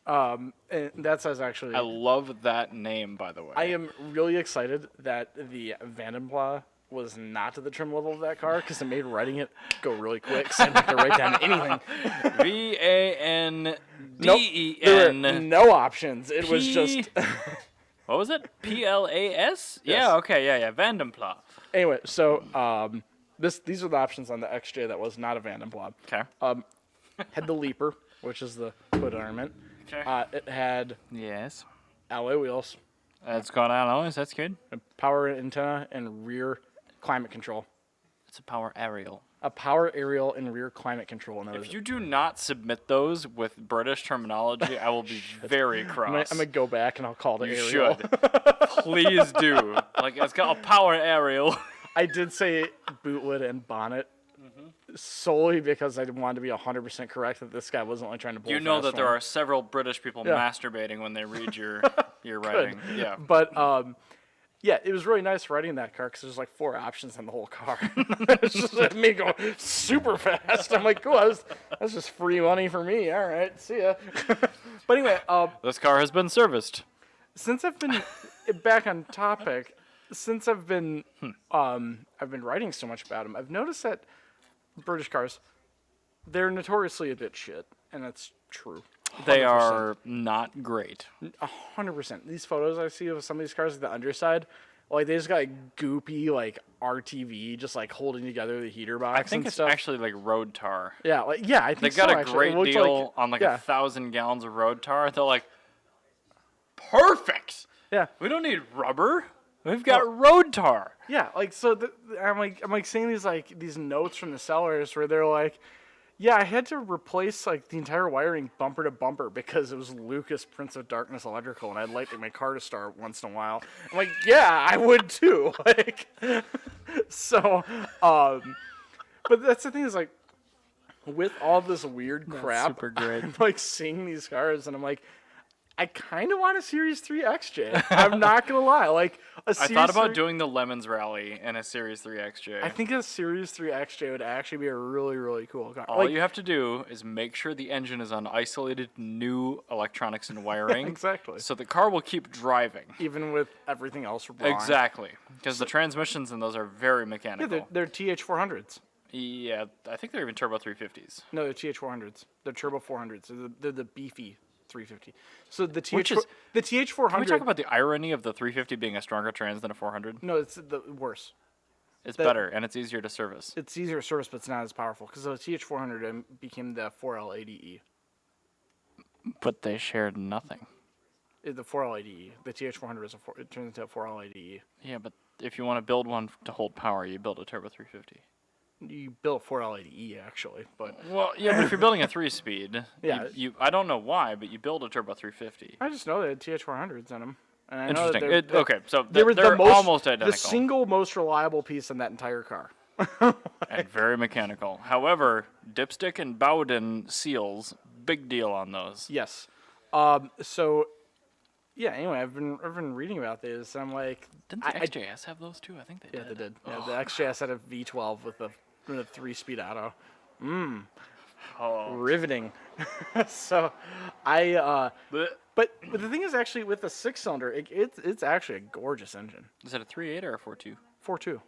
A: Ah.
B: And that says actually.
A: I love that name, by the way.
B: I am really excited that the Vandenpla was not to the trim level of that car because it made writing it go really quick. So I didn't have to write down anything.
A: VANDEN.
B: There were no options. It was just.
A: What was it? PLAS? Yeah, okay, yeah. Vandenpla.
B: Anyway, so these are the options on the XJ that was not a Vandenpla.
A: Okay.
B: Had the Leaper, which is the hood ornament.
A: Okay.
B: It had
A: Yes.
B: alloy wheels,
A: It's got alloys. That's good.
B: a power antenna, and rear climate control.
A: It's a power aerial.
B: A power aerial and rear climate control. And
A: If you do not submit those with British terminology, I will be very cross.
B: I'm gonna go back and I'll call it
A: You
B: aerial.
A: should. Please do. Like, it's got a power aerial.
B: I did say bootlet and bonnet solely because I wanted to be 100% correct that this guy wasn't like trying to bull
A: You know
B: fast
A: that there
B: one.
A: are several British people
B: Yeah.
A: masturbating when they read your writing. Yeah.
B: But yeah, it was really nice riding that car because there's like 4 options on the whole car. It's just like me going super fast. I'm like, cool, that's just free money for me. All right, see ya. But anyway,
A: This car has been serviced.
B: since I've been back on topic, since I've been writing so much about them, I've noticed that British cars, they're notoriously a bit shit, and that's true.
A: They
B: 100%.
A: are not great.
B: 100%. These photos I see of some of these cars, like the underside, like they just got like goopy, like RTV, just like holding together the heater box.
A: I think
B: and
A: it's
B: stuff.
A: actually like road tar.
B: Yeah, like I
A: They
B: think
A: got
B: so,
A: a
B: actually.
A: great
B: It looked
A: deal on like
B: yeah,
A: 1,000 gallons of road tar. They're like, perfect.
B: yeah.
A: We don't need rubber. We've got road tar.
B: Yeah, like so. I'm like seeing these notes from the sellers where they're like, "Yeah, I had to replace like the entire wiring bumper to bumper because it was Lucas Prince of Darkness Electrical, and I'd like my car to start once in a while." I'm like, "Yeah, I would too." Like, so, but that's the thing is like, with all this weird crap,
A: super great.
B: I'm like seeing these cars, and I'm like, I kind of want a Series 3 XJ. I'm not gonna lie. Like a Series
A: I thought about
B: 3
A: doing the Lemons Rally in a Series 3 XJ.
B: I think a Series 3 XJ would actually be a really, really cool car.
A: All you have to do is make sure the engine is on isolated new electronics and wiring.
B: Exactly.
A: So the car will keep driving.
B: Even with everything else wrong.
A: Exactly. Because the transmissions in those are very
B: Yeah,
A: mechanical.
B: they're TH400s.
A: Yeah, I think they're even turbo 350s.
B: No, they're TH400s. They're turbo 400s. They're the beefy 350. So the
A: Which is-
B: the TH400.
A: Can we talk about the irony of the 350 being a stronger trans than a 400?
B: No, it's the worse.
A: It's better and it's easier to service.
B: It's easier to service, but it's not as powerful because the TH400 became the 4L80E.
A: But they shared nothing.
B: The 4L80E. The TH400 is it turns into a 4L80E.
A: Yeah, but if you want to build one to hold power, you build a turbo 350.
B: You built 4L80E actually, but
A: Well, yeah, but if you're building a 3-speed,
B: Yeah.
A: you I don't know why, but you build a turbo 350.
B: I just know they had TH400s in them. And I know that
A: Interesting. Okay, so
B: they were
A: they're
B: the most,
A: almost identical.
B: The single most reliable piece in that entire car.
A: And very mechanical. However, dipstick and Bowden seals, big deal on those.
B: Yes. So, yeah. Anyway, I've been reading about this. I'm like,
A: Didn't the XJS have those too? I think they
B: yeah,
A: did.
B: they did. Yeah, the XJS had a V12 with a 3-speed auto.
A: Oh.
B: Riveting. So,
A: Blech.
B: but the thing is actually with the 6-cylinder, it's actually a gorgeous engine.
A: Is it a 3.8 or a 4.2?
B: 4.2.
A: Nice.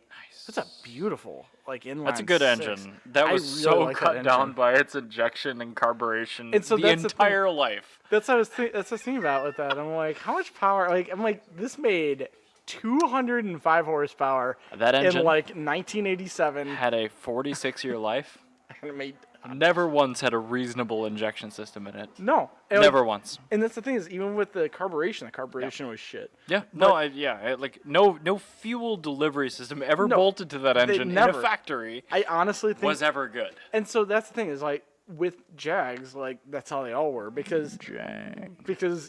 B: It's a beautiful inline.
A: That's a good
B: 6.
A: engine. That
B: I
A: was
B: really
A: so
B: like that
A: cut down
B: engine.
A: by its injection and carburation
B: And so
A: the
B: that's the thing.
A: entire life.
B: That's what I was that's what I was thinking about with that. I'm like, how much power? Like, I'm like, this made 205 horsepower
A: That engine
B: in like 1987,
A: had a 46-year life.
B: and it made
A: Never once had a reasonable injection system in it.
B: no, and
A: Never once.
B: And that's the thing is, even with the carburation was shit.
A: Yeah, no fuel delivery system ever
B: No,
A: bolted to that
B: they
A: engine in
B: never.
A: a factory
B: I honestly think,
A: was ever good.
B: and so that's the thing is like with Jags, like that's how they all were because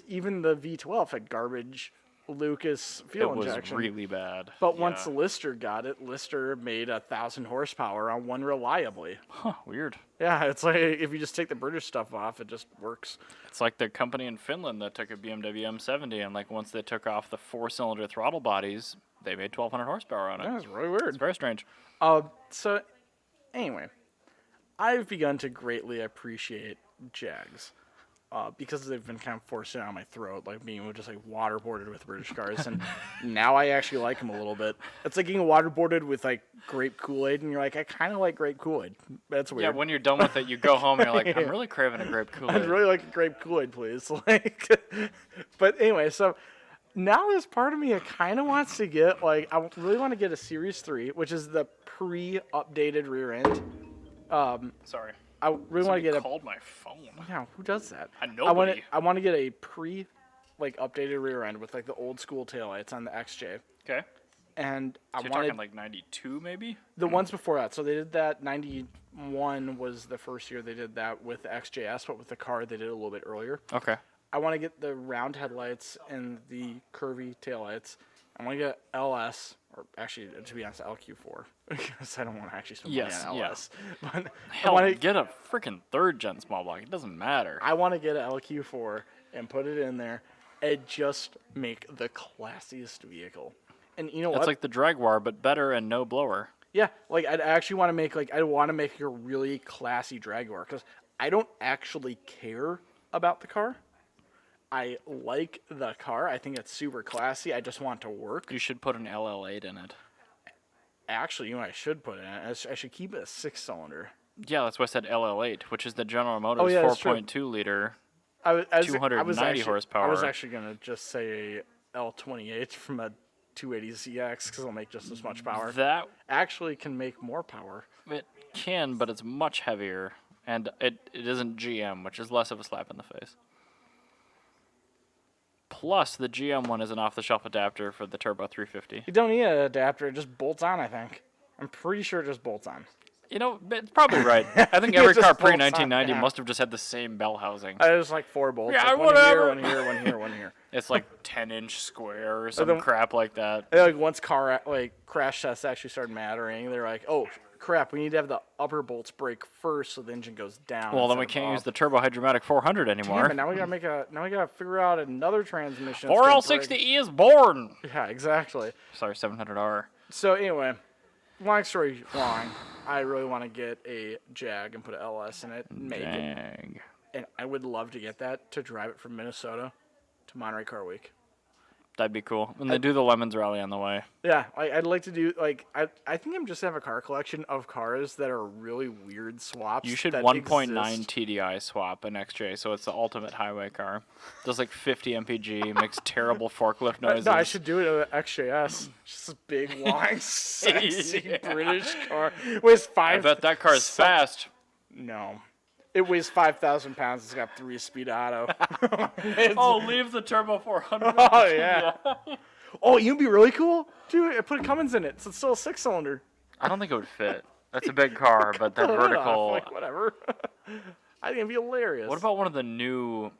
B: even the V12 had garbage Lucas fuel
A: It was
B: injection.
A: really bad.
B: But once
A: Yeah.
B: Lister got it, Lister made 1,000 horsepower on one reliably.
A: Huh, weird.
B: Yeah, it's like if you just take the British stuff off, it just works.
A: It's like the company in Finland that took a BMW M70 and like once they took off the 4-cylinder throttle bodies, they made 1,200 horsepower on it.
B: That's really
A: It's
B: weird.
A: very strange.
B: So, anyway, I've begun to greatly appreciate Jags. Because they've been kind of forced down my throat, like being just like waterboarded with British cars, and now I actually like them a little bit. It's like getting waterboarded with like grape Kool-Aid, and you're like, I kind of like grape Kool-Aid. That's weird.
A: Yeah, when you're done with it, you go home and you're like, I'm really craving a grape Kool-Aid.
B: I'd really like a grape Kool-Aid, please. Like, but anyway, so now there's part of me that kind of wants to get like I really want to get a Series 3, which is the pre-updated rear end.
A: Sorry.
B: I really want to get a
A: called my phone.
B: yeah. Who does that?
A: Nobody.
B: I want to get a updated rear end with like the old school taillights on the XJ,
A: Okay.
B: and I
A: So you're
B: wanted
A: talking like 92 maybe?
B: the ones before that. So they did that. 91 was the first year they did that with the XJS, but with the car they did it a little bit earlier.
A: Okay.
B: I want to get the round headlights and the curvy taillights. I want to get LS, or actually, to be honest, LQ4, because I don't want to actually spend
A: Yes,
B: money on
A: yeah.
B: LS. But
A: Hell, get a freaking 3rd-gen small block. It doesn't matter.
B: I want to get an LQ4 and put it in there and just make the classiest vehicle. And you know what?
A: It's like the Jaguar, but better and no blower.
B: Yeah, like I'd actually want to make a really classy Jaguar because I don't actually care about the car. I like the car. I think it's super classy. I just want it to work.
A: You should put an LL8 in it.
B: Actually, you know what I should put in it? I should keep it a 6-cylinder.
A: Yeah, that's why I said LL8, which is the General Motors
B: yeah, that's true.
A: 4.2 liter.
B: I was
A: 290
B: actually,
A: horsepower.
B: I was actually going to just say a L28 from a 280ZX because it'll make just as much power.
A: That
B: Actually can make more power.
A: it can, but it's much heavier, and it isn't GM, which is less of a slap in the face. Plus, the GM one is an off-the-shelf adapter for the Turbo 350.
B: You don't need an adapter. It just bolts on, I think. I'm pretty sure it just bolts on.
A: You know, it's probably right. I think
B: It
A: every
B: just
A: car
B: bolts on,
A: pre-1990
B: yeah.
A: must have just had the same bell housing.
B: There's like 4 bolts.
A: Yeah,
B: like
A: whatever.
B: One here, one here, one here.
A: It's like 10-inch square or some
B: then-
A: crap like that.
B: And like once crash tests actually started mattering, they're like, oh crap, we need to have the upper bolts break first so the engine goes down.
A: Well, then
B: instead
A: we
B: of
A: can't
B: up.
A: use the Turbo Hydromatic 400 anymore.
B: Damn it, now we gotta figure out another transmission.
A: 4L60E is born!
B: Yeah, exactly.
A: Sorry, 700R.
B: So anyway, long story long, I really want to get a Jag and put an LS in it and make it.
A: Dang.
B: And I would love to get that to drive it from Minnesota to Monterey Car Week.
A: That'd be cool. And they do the Lemons Rally on the way.
B: Yeah, I'd like to do, I think I'm just have a car collection of cars that are really weird swaps.
A: You should
B: that
A: 1.9
B: exist.
A: TDI swap an XJ, so it's the ultimate highway car. Does like 50 mpg, makes terrible forklift noises.
B: No, I should do it with an XJS. Just a big, long, sexy
A: Yeah.
B: British car. Weighs
A: I bet that car is fast.
B: No. It weighs 5,000 pounds. It's got 3-speed auto.
A: Oh, leave the Turbo 400.
B: Oh, yeah. Oh, you'd be really cool? Dude, I put a Cummins in it, so it's still a 6-cylinder.
A: I don't think it would fit. That's a big car, but that
B: Put the hood off,
A: vertical.
B: like, whatever. I think it'd be hilarious.
A: What about one of the new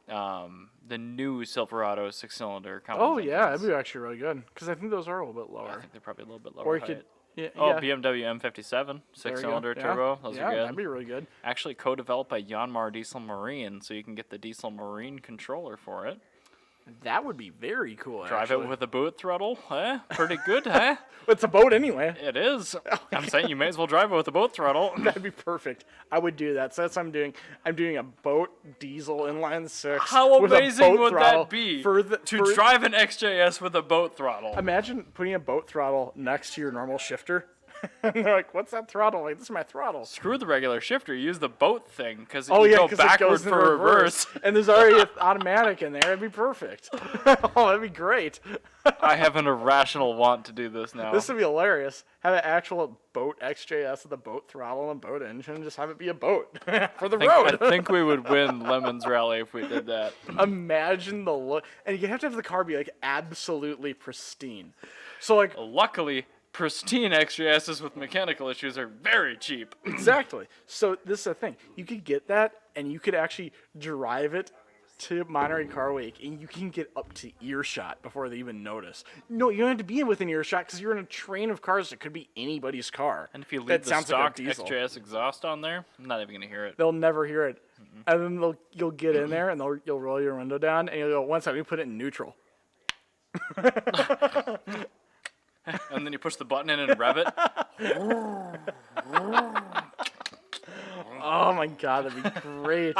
A: Silverado 6-cylinder?
B: Oh, yeah, that'd be actually really good. Because I think those are a little bit
A: I
B: lower.
A: think they're probably a little bit
B: Or
A: lower
B: you could...
A: height.
B: Yeah,
A: Oh,
B: yeah.
A: BMW M57
B: There you go.
A: 6-cylinder
B: Yeah.
A: turbo. Those
B: yeah,
A: are good.
B: that'd be really good.
A: Actually co-developed by Yanmar Diesel Marine, so you can get the Diesel Marine controller for it.
B: That would be very cool,
A: Drive
B: actually.
A: it with a boot throttle, eh? Pretty good, eh?
B: It's a boat anyway.
A: It is. I'm saying you may as well drive it with a boat throttle.
B: That'd be perfect. I would do that. So that's what I'm doing. I'm doing a boat diesel inline 6.
A: How
B: with a
A: amazing
B: boat
A: would
B: throttle
A: that be
B: to
A: drive an XJS with a boat throttle?
B: Imagine putting a boat throttle next to your normal shifter. And they're like, what's that throttle? Like, this is my throttle.
A: Screw the regular shifter. Use the boat thing because
B: Oh,
A: you
B: yeah,
A: go
B: because it
A: backward
B: goes in
A: for
B: reverse. And there's already an automatic in there. It'd be perfect. Oh, that'd be great.
A: I have an irrational want to do this now.
B: This would be hilarious. Have an actual boat XJS with a boat throttle and boat engine. Just have it be a boat for the road.
A: I think we would win Lemons Rally if we did that.
B: Imagine the look. And you have to have the car be, like, absolutely pristine. So, like,
A: Luckily, pristine XJSs with mechanical issues are very cheap.
B: exactly. So this is the thing. You could get that, and you could actually drive it to Monterey Car Week, and you can get up to earshot before they even notice. No, you don't have to be within earshot because you're in a train of cars that could be anybody's car.
A: And if you leave
B: That
A: the
B: sounds like a
A: stock
B: diesel.
A: XJS exhaust on there, I'm not even going to hear it.
B: They'll never hear it. And then you'll get in there, and you'll roll your window down, and you'll go, one second, we put it in neutral.
A: And then you push the button in and rev it.
B: Oh my god, that'd be great.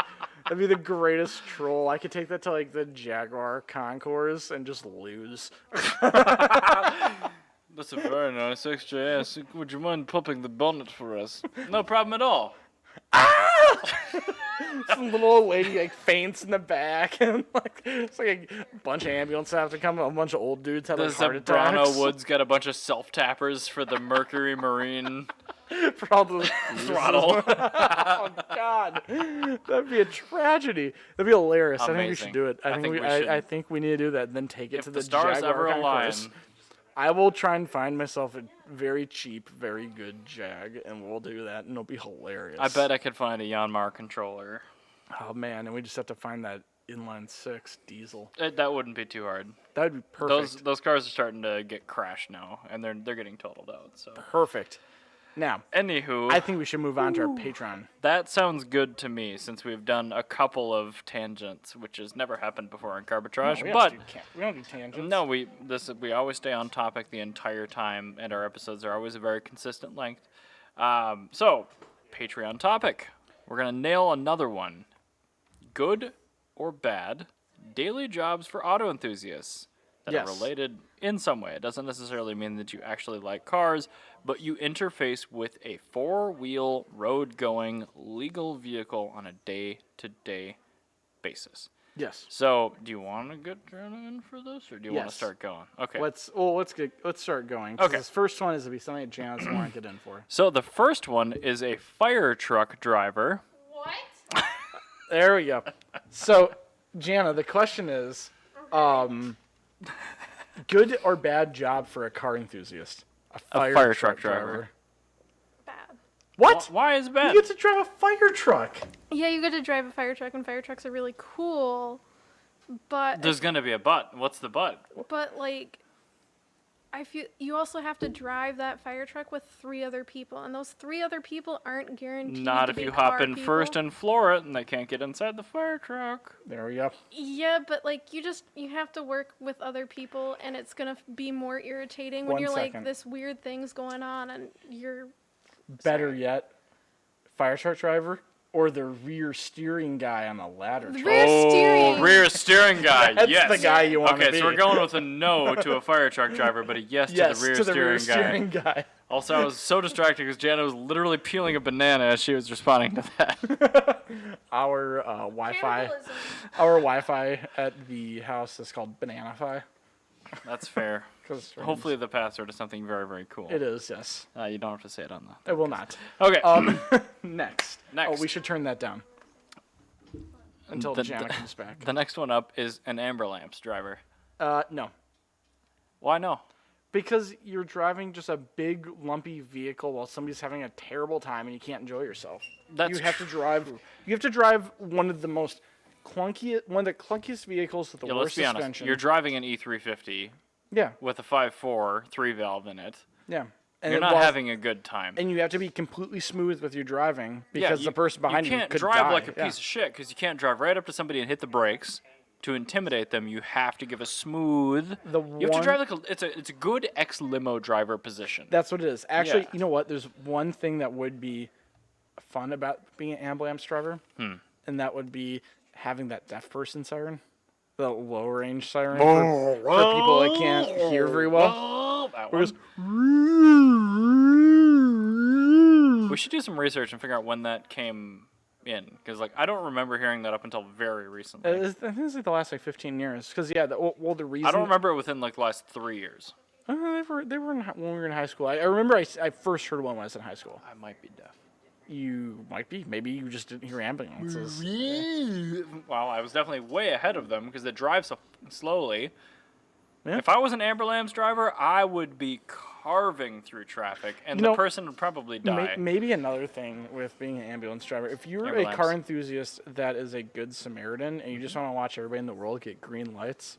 B: That'd be the greatest troll. I could take that to like the Jaguar Concours and just lose.
A: That's a very nice XJS. Would you mind popping the bonnet for us? No problem at all.
B: Some little old lady like faints in the back, and like it's like a bunch of ambulances have to come. A bunch of old dudes have like
A: Does
B: heart
A: the
B: attacks.
A: Brono Woods got a bunch of self-tappers for the Mercury Marine
B: for all the
A: throttle?
B: Oh god, that'd be a tragedy. That'd be hilarious. I think we
A: Amazing.
B: should do it. I think we need to do that. And then take it
A: If
B: to
A: the
B: the
A: stars
B: Jaguar
A: ever align,
B: Concours. I will try and find myself a very cheap, very good Jag, and we'll do that, and it'll be hilarious.
A: I bet I could find a Yanmar controller.
B: Oh man, and we just have to find that inline 6 diesel.
A: That wouldn't be too hard.
B: That would be perfect.
A: Those cars are starting to get crashed now, and they're getting totaled out. So,
B: Perfect. Now,
A: anywho,
B: I think we should move on to our Patreon.
A: that sounds good to me since we've done a couple of tangents, which has never happened before in Carbitrage.
B: We
A: but
B: don't do tangents.
A: no, we always stay on topic the entire time, and our episodes are always a very consistent length. So, Patreon topic. We're gonna nail another one. Good or bad daily jobs for auto enthusiasts that
B: Yes.
A: are related in some way. It doesn't necessarily mean that you actually like cars, but you interface with a four-wheel, road-going, legal vehicle on a day-to-day basis.
B: Yes.
A: So, do you want to get in for this, or do you want to
B: Yes.
A: start going? Okay.
B: Let's start going.
A: Okay.
B: This first one is to be something that Janice want to get in for.
A: So the first one is a fire truck driver.
D: What?
B: There we go. So, Jana, the question is, Good or bad job for a car enthusiast? A
A: fire truck driver.
D: Bad.
B: What?
A: Why is it bad?
B: You get to drive a fire truck.
D: Yeah, you get to drive a fire truck, and fire trucks are really cool. But
A: There's gonna be a but. What's the but?
D: like, I feel you also have to drive that fire truck with 3 other people, and those 3 other people aren't guaranteed.
A: Not
D: to
A: if
D: be
A: you hop
D: car
A: in
D: people.
A: first and floor it, and they can't get inside the fire truck.
B: There we go.
D: Yeah, but like you have to work with other people, and it's gonna be more irritating when
B: One
D: you're
B: second.
D: like this weird thing's going on, and you're
B: Better yet, fire truck driver or the rear steering guy on a ladder truck.
D: Rear steering.
A: Rear steering guy.
B: That's
A: Yes.
B: the guy you want to
A: Okay,
B: be.
A: so we're going with a no to a fire truck driver, but a yes,
B: yes,
A: to the rear steering guy.
B: guy.
A: Also, I was so distracted because Jana was literally peeling a banana as she was responding to that.
B: Our Wi-Fi,
D: Cannibalism.
B: our Wi-Fi at the house is called Banana-Fi.
A: That's fair.
B: 'Cause
A: Hopefully the password is something very, very cool.
B: it is. Yes,
A: You don't have to say it on the...
B: it will not.
A: Okay.
B: Next.
A: Next.
B: Oh, we should turn that down until
A: The-
B: Jana comes back.
A: The next one up is an amber lamps driver.
B: No,
A: Why no?
B: because you're driving just a big lumpy vehicle while somebody's having a terrible time and you can't enjoy yourself.
A: That's
B: You have to drive. You have to drive one of the clunkiest vehicles with the
A: Yeah,
B: worst
A: let's be honest.
B: suspension.
A: You're driving an E350
B: Yeah,
A: with a 5.4 3-valve in it.
B: yeah. And
A: You're
B: it
A: not
B: was-
A: having a good time.
B: And you have to be completely smooth with your driving
A: Yeah,
B: because the person behind you
A: can't
B: could
A: drive
B: die.
A: like a
B: Yeah.
A: piece of shit because you can't drive right up to somebody and hit the brakes to intimidate them. You have to give a smooth.
B: The
A: You have to
B: one-
A: drive like it's a good ex limo driver position.
B: That's what it is. Actually,
A: Yeah.
B: you know what? There's one thing that would be fun about being an ambulance driver, and that would be having that deaf person siren, the low range siren for people that can't hear very well.
A: Oh, that
B: Where it
A: one. We should do some research and figure out when that came in because like I don't remember hearing that up until very recently.
B: I think it's like the last 15 years. Because the reason
A: I don't remember it within like the last 3 years.
B: They were when we were in high school. I remember I first heard one when I was in high school.
A: I might be deaf.
B: You might be. Maybe you just didn't hear ambulances.
A: Well, I was definitely way ahead of them because they drive so slowly.
B: Yeah.
A: If I was an amber lamps driver, I would be carving through traffic, and
B: You
A: the
B: know,
A: person would probably die.
B: Maybe another thing with being an ambulance driver, if you're a
A: Ambulance.
B: car enthusiast that is a good Samaritan and you just want to watch everybody in the world get green lights,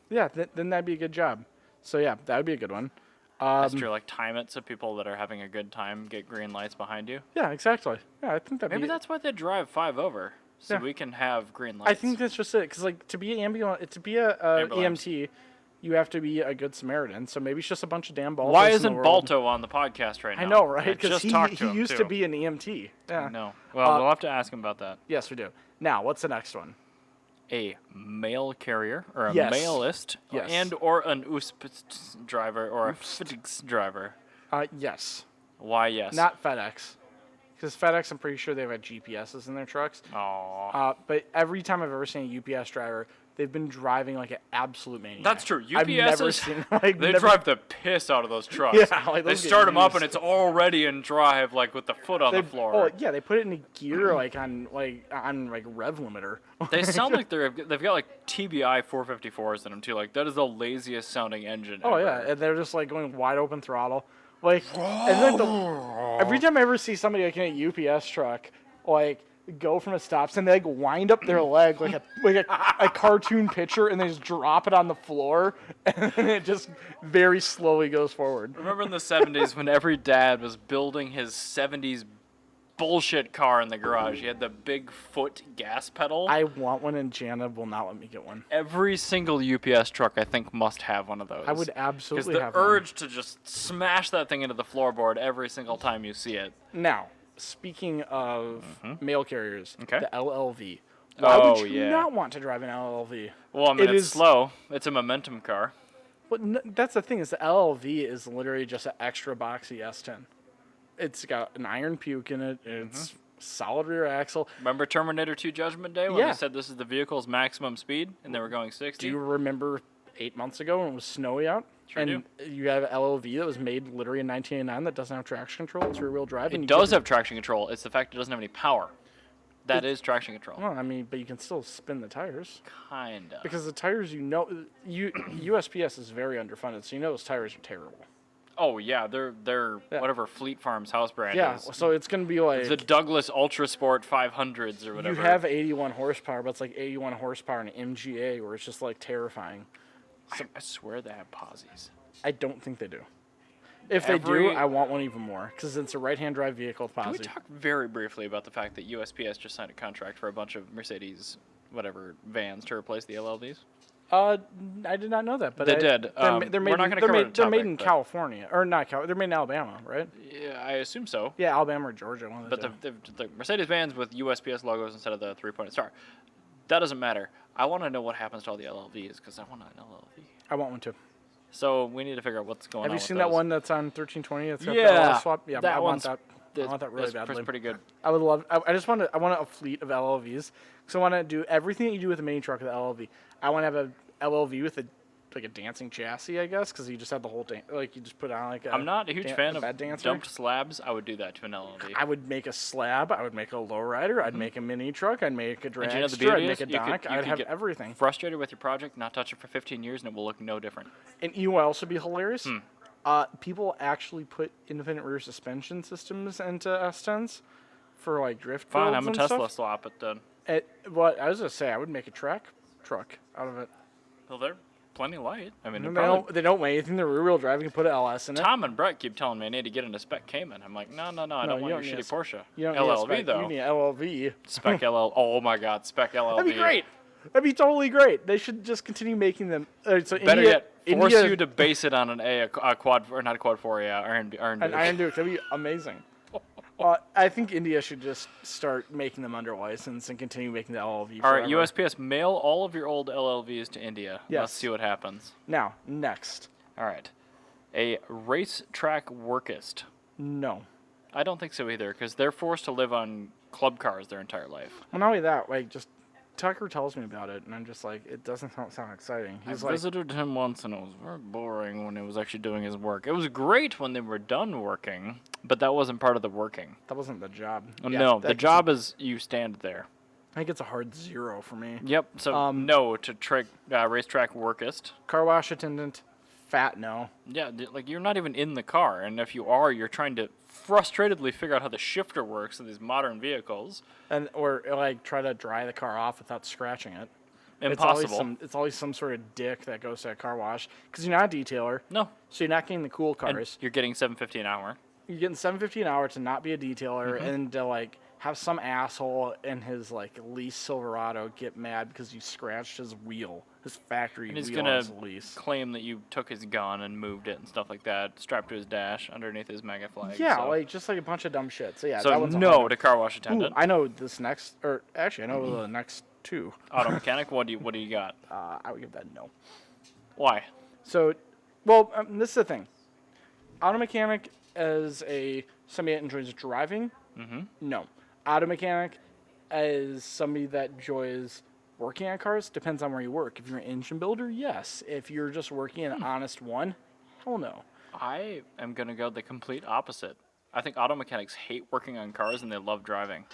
B: yeah, then that'd be a good job. So yeah, that would be a good one.
A: That's true. Like time it so people that are having a good time get green lights behind you.
B: Yeah, exactly. Yeah, I think that'd
A: Maybe
B: be.
A: that's why they drive 5 over, so
B: Yeah.
A: we can have green lights.
B: I think that's just it. Because like to be an to be a
A: Ambulance.
B: EMT, you have to be a good Samaritan. So maybe it's just a bunch of damn balls.
A: Why
B: in the
A: isn't
B: world.
A: Balto on the podcast right now?
B: I know, right?
A: I
B: Because
A: just
B: he
A: talked to him
B: used
A: too.
B: to be an EMT. Yeah.
A: No. Well, we'll have to ask him about that.
B: Yes, we do. Now, what's the next one?
A: A mail carrier or a
B: Yes.
A: mailist
B: Yes.
A: and or an USPS driver or a FedEx driver.
B: Yes.
A: Why yes?
B: Not FedEx. Because FedEx, I'm pretty sure they've had GPSs in their trucks.
A: Aw.
B: But every time I've ever seen a UPS driver, they've been driving like an absolute maniac.
A: That's true.
B: I've never
A: UPSs,
B: seen,
A: they drive the piss out of those trucks.
B: Yeah, like,
A: they
B: those get
A: start them up
B: used.
A: and it's already in drive, like with the foot on the floor.
B: Oh yeah, they put it in a gear like on rev limiter.
A: They sound like they've got like TBI 454s in them too. Like that is the laziest sounding engine.
B: Oh
A: ever.
B: yeah, and they're just like going wide open throttle, like. And then every time I ever see somebody like in a UPS truck, like go from a stop sign, they like wind up their leg like a cartoon picture, and they just drop it on the floor, and then it just very slowly goes forward.
A: Remember in the 70s when every dad was building his 70s bullshit car in the garage? He had the big foot gas pedal.
B: I want one, and Jana will not let me get one.
A: Every single UPS truck, I think, must have one of those.
B: I would
A: Because
B: absolutely
A: the
B: have
A: urge to just smash that thing into the floorboard every single time you see it.
B: one. Now, speaking of mail carriers,
A: Okay.
B: the LLV. Why would
A: Oh,
B: you
A: yeah.
B: not want to drive an LLV?
A: Well, I mean,
B: It
A: it's
B: is-
A: slow. It's a momentum car.
B: But that's the thing, is the LLV is literally just an extra boxy S10. It's got an iron puke in it. It's solid rear axle.
A: Remember Terminator 2 Judgment Day when
B: Yeah.
A: they said this is the vehicle's maximum speed and they were going 60?
B: Do you remember 8 months ago when it was snowy out?
A: Sure
B: and you have an LLV that was made literally in 1989 that doesn't have traction control. It's rear-wheel drive. and
A: It
B: you
A: does
B: get
A: have traction control. It's the fact it doesn't have any power. That is traction control.
B: Well, I mean, but you can still spin the tires.
A: Kinda.
B: Because the tires, USPS is very underfunded, so those tires are terrible.
A: Oh yeah, they're
B: Yeah.
A: whatever Fleet Farm's house brand
B: Yeah,
A: is.
B: so it's going to be like...
A: The Douglas Ultra Sport 500s or whatever.
B: You have 81 horsepower, but it's like 81 horsepower in an MGA, where it's just like terrifying.
A: I swear they have posies.
B: I don't think they do. If they do, I want one even more, because it's a right-hand drive vehicle with
A: Can we
B: posi.
A: talk very briefly about the fact that USPS just signed a contract for a bunch of Mercedes, whatever, vans to replace the LLVs?
B: I did not know that, but
A: They did.
B: They're made,
A: we're not gonna
B: they're
A: cover
B: made,
A: the
B: they're made
A: topic,
B: in
A: but-
B: California, or not Cal. They're made in Alabama, right?
A: Yeah, I assume so.
B: Yeah, Alabama or Georgia, one of the
A: But
B: two.
A: the Mercedes vans with USPS logos instead of the three-pointed star. That doesn't matter. I want to know what happens to all the LLVs because I want an LLV.
B: I want one too.
A: So we need to figure out what's going on.
B: Have you
A: with
B: seen that
A: those.
B: one that's on 1320? It's got the
A: Yeah,
B: LS swap. Yeah,
A: that
B: I want
A: one's-
B: that. I want that really badly.
A: pretty good.
B: I would love. I just want to. I want a fleet of LLVs. So I want to do everything that you do with a mini truck with an LLV. I want to have a LLV with a dancing chassis, I guess, because you just have the whole thing. Like you just put on like a.
A: I'm not a huge fan of
B: bed dancer.
A: dumped slabs. I would do that to an LLV.
B: I would make a slab. I would make a lowrider. I'd make a mini truck. I'd make a
A: And you know the
B: dragster.
A: beauty
B: I'd
A: is
B: make a
A: you could-
B: dock.
A: you
B: I'd
A: could
B: have
A: get
B: everything.
A: Frustrated with your project, not touch it for 15 years, and it will look no different.
B: And you know what else would be hilarious?
A: Hmm.
B: People actually put independent rear suspension systems into S10s for like drift
A: Fine,
B: builds
A: I'm a
B: and
A: Tesla
B: stuff.
A: swap it then.
B: What I was gonna say, I would make a truck out of it.
A: Well, they're plenty light. I mean,
B: And
A: they're probably,
B: they don't weigh anything. They're rear wheel drive. You can put an LS in it.
A: Tom and Brett keep telling me I need to get into Spec Cayman. I'm like, no, I
B: No,
A: don't
B: you
A: want your
B: don't need
A: shitty
B: a
A: Porsche.
B: You don't need a
A: LLV
B: spec,
A: though.
B: You need an LLV.
A: Spec LL. Oh my God, Spec LLV.
B: That'd be great. That'd be totally great. They should just continue making them. So
A: Better
B: India,
A: yet, force
B: India,
A: you to base it on a quad, or not a quad 4, yeah, Iron
B: an Iron Duke. That'd be amazing. I think India should just start making them under license and continue making the LLV.
A: All right,
B: forever.
A: USPS, mail all of your old LLVs to India. Let's
B: Yes.
A: see what happens.
B: Now, next.
A: All right. A racetrack workist.
B: No.
A: I don't think so either, because they're forced to live on club cars their entire life.
B: Well, not only that, like, just Tucker tells me about it, and I'm just like, it doesn't sound exciting. He's
A: I
B: like,
A: visited him once, and it was very boring when he was actually doing his work. It was great when they were done working, but that wasn't part of the working.
B: that wasn't the job.
A: No, the
B: that
A: job is you stand there.
B: I think it's a hard 0 for me.
A: Yep. So no to racetrack workist.
B: Car wash attendant, fat no.
A: Yeah, like you're not even in the car, and if you are, you're trying to frustratedly figure out how the shifter works in these modern vehicles.
B: Or like try to dry the car off without scratching it.
A: Impossible.
B: It's always some sort of dick that goes to a car wash because you're not a detailer,
A: No,
B: so you're not getting the cool
A: and
B: cars.
A: you're getting $7.50 an hour.
B: You're getting $7.50 an hour to not be a detailer
A: Mm-hmm.
B: and to like have some asshole in his like lease Silverado get mad because you scratched his wheel, his factory
A: And he's
B: wheel on
A: gonna
B: his lease.
A: claim that you took his gun and moved it and stuff like that, strapped to his dash underneath his MAGA flag.
B: Yeah,
A: so.
B: like just like a bunch of dumb shit. So yeah,
A: So
B: that one's a
A: no
B: hard
A: to car wash
B: one.
A: attendant.
B: Ooh, I know this next, or actually I know the next two.
A: Auto mechanic. What do you got?
B: I would give that no.
A: Why?
B: So, well, this is the thing. Auto mechanic as somebody that enjoys driving, no. Auto mechanic as somebody that enjoys working on cars, depends on where you work. If you're an engine builder, yes. If you're just working an honest one, hell no.
A: I am gonna go the complete opposite. I think auto mechanics hate working on cars and they love driving.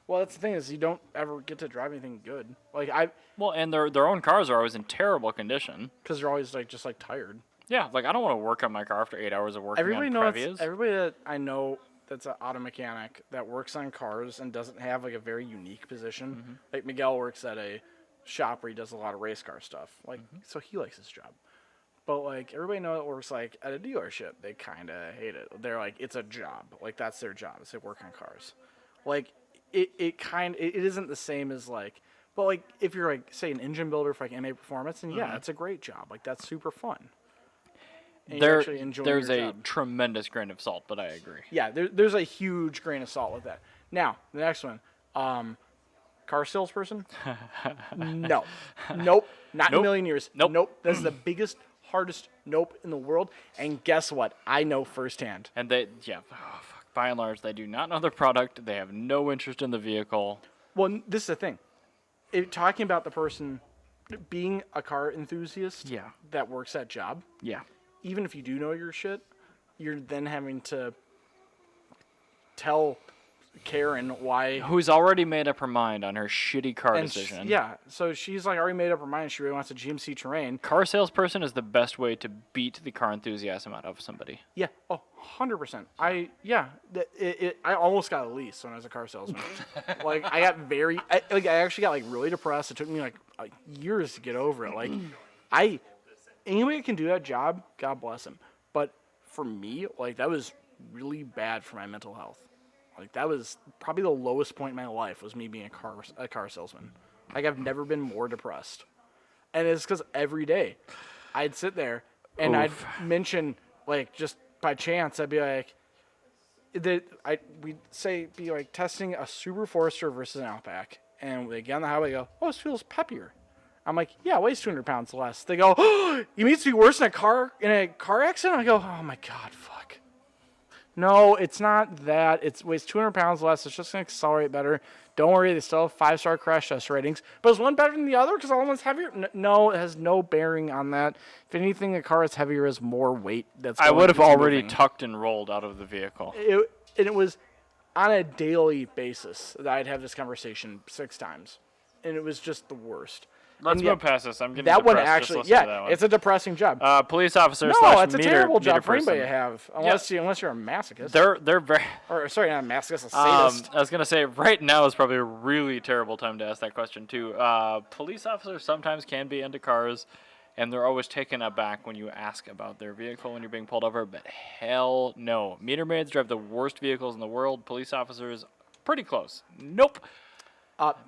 B: Well, that's the thing is you don't ever get to drive anything good. Like
A: Well, and their own cars are always in terrible condition.
B: because they're always like just like tired.
A: Yeah, like I don't want to work on my car after 8 hours of working on Previas.
B: Everybody that I know that's an auto mechanic that works on cars and doesn't have like a very unique position. Like Miguel works at a shop where he does a lot of race car stuff. Like so he likes his job. But like everybody knows that works like at a dealership, they kind of hate it. They're like it's a job. Like that's their job. Is they work on cars. Like it isn't the same as like. But like if you're like say an engine builder for like MA Performance, then yeah, that's a great job. Like that's super fun. And you actually enjoy
A: There's
B: your
A: a
B: job.
A: tremendous grain of salt, but I agree.
B: Yeah, there's a huge grain of salt with that. Now, the next one, car salesperson? No. Nope. Not in a
A: Nope.
B: million years.
A: Nope.
B: Nope. That's the biggest, hardest nope in the world. And guess what? I know firsthand.
A: And by and large, they do not know their product. They have no interest in the vehicle.
B: Well, this is the thing. Talking about the person being a car enthusiast
A: Yeah.
B: that works that job,
A: Yeah.
B: even if you do know your shit, you're then having to tell Karen why.
A: Who's already made up her mind on her shitty car
B: And
A: decision.
B: yeah, so she's like already made up her mind. She really wants a GMC Terrain.
A: Car salesperson is the best way to beat the car enthusiasm out of somebody.
B: Yeah, 100%. I almost got a lease when I was a car salesman. Like I got I actually got like really depressed. It took me like years to get over it. Like anybody that can do that job, God bless him. But for me, like that was really bad for my mental health. Like that was probably the lowest point in my life was me being a car salesman. Like I've never been more depressed, and it's because every day I'd sit there and I'd mention like just by chance I'd be like, we'd be like testing a Subaru Forester versus an Outback, and we get on the highway, go, oh, this feels peppier. I'm like, yeah, it weighs 200 pounds less. They go, oh, you mean it's to be worse in a car accident? I go, oh my god, fuck. No, it's not that. It weighs 200 pounds less. It's just going to accelerate better. Don't worry, they still have 5-star crash test ratings. But is one better than the other because all one's heavier? No, it has no bearing on that. If anything, a car that's heavier has more weight.
A: I would have already tucked and rolled out of the vehicle.
B: It was on a daily basis that I'd have this conversation 6 times. And it was just the worst.
A: Let's move past this. I'm getting
B: that one
A: depressed
B: actually,
A: just listening to that one.
B: it's a depressing job.
A: Police officer
B: No,
A: slash
B: it's a
A: meter,
B: terrible job
A: meter
B: for anybody to
A: person.
B: have, unless you're a masochist.
A: They're very.
B: Or sorry, not a masochist, a sadist.
A: I was gonna say right now is probably a really terrible time to ask that question too. Police officers sometimes can be into cars, and they're always taken aback when you ask about their vehicle when you're being pulled over. But hell no, meter maids drive the worst vehicles in the world. Police officers, pretty close. Nope.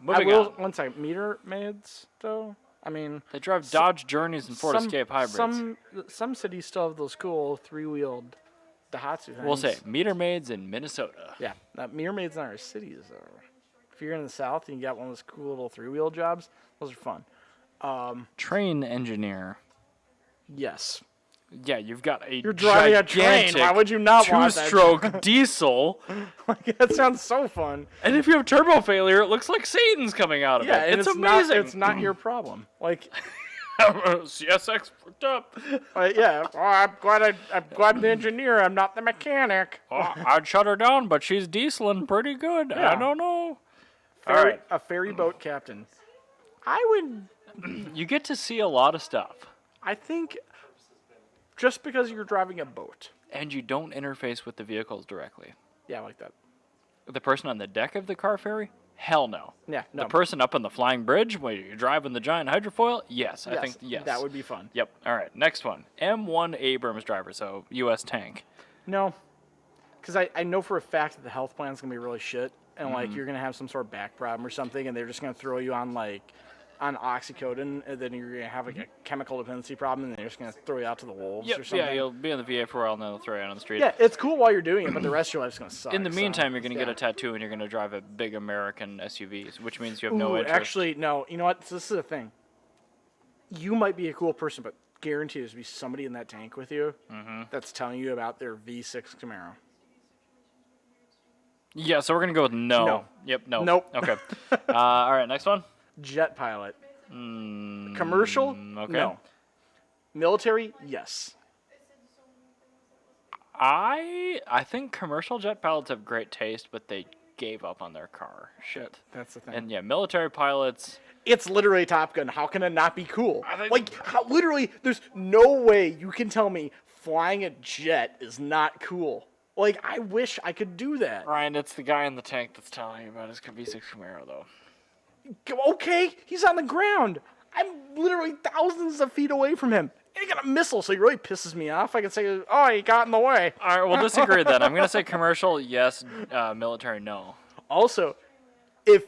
A: Moving on.
B: One second, meter maids though. I mean,
A: They drive Dodge Journeys and Ford Escape hybrids.
B: Some cities still have those cool 3-wheeled Daihatsu things.
A: We'll say meter maids in Minnesota.
B: Yeah, meter maids in our cities though. If you're in the South and you got one of those cool little 3-wheel jobs, those are fun.
A: Train engineer.
B: Yes.
A: Yeah, you've got a
B: You're driving a train. Why would you not want that?
A: two-stroke diesel.
B: Like, that sounds so fun.
A: And if you have turbo failure, it looks like Satan's coming out of
B: Yeah,
A: it.
B: and
A: It's amazing.
B: It's not your problem. Like,
A: CSX fucked up.
B: yeah. Oh, I'm glad the engineer. I'm not the mechanic.
A: Oh, I'd shut her down, but she's dieseling pretty good.
B: Yeah.
A: I don't know.
B: A ferry boat captain. I would.
A: You get to see a lot of stuff.
B: I think just because you're driving a boat.
A: And you don't interface with the vehicles directly.
B: Yeah, I like that.
A: The person on the deck of the car ferry? Hell no.
B: Yeah, no.
A: The person up on the flying bridge where you're driving the giant hydrofoil? Yes, I think yes.
B: That would be fun.
A: Yep. All right, next one. M1 Abrams driver, so U.S. tank.
B: No, because I know for a fact that the health plan's going to be really shit. And, like, you're going to have some sort of back problem or something, and they're just going to throw you on, like, on oxycodone, and then you're going to have, like, a chemical dependency problem, and they're just going to throw you out to the wolves or something.
A: Yeah, you'll be in the VA for a while, and then they'll throw you out on the street.
B: Yeah, it's cool while you're doing it, but the rest of your life's going to suck.
A: In the meantime, you're going to
B: yeah.
A: get a tattoo, and you're going to drive a big American SUV, which means you have no
B: Ooh,
A: interest.
B: actually, no. You know what? This is the thing. You might be a cool person, but guarantee there's be somebody in that tank with you that's telling you about their V6 Camaro.
A: Yeah, so we're going to go with no.
B: No.
A: Yep, no.
B: Nope.
A: Okay. All right, next one.
B: Jet pilot. Commercial?
A: okay.
B: No. Military? Yes.
A: I think commercial jet pilots have great taste, but they gave up on their car shit.
B: That's the thing.
A: And yeah, military pilots.
B: It's literally Top Gun. How can it not be cool?
A: I think-
B: Like, literally, there's no way you can tell me flying a jet is not cool. Like, I wish I could do that.
A: Ryan, it's the guy in the tank that's telling you about his V6 Camaro, though.
B: Okay, he's on the ground. I'm literally thousands of feet away from him. And he got a missile, so he really pisses me off. I could say, oh, he got in the way.
A: All right, we'll disagree then. I'm going to say commercial, yes. Military, no.
B: Also, if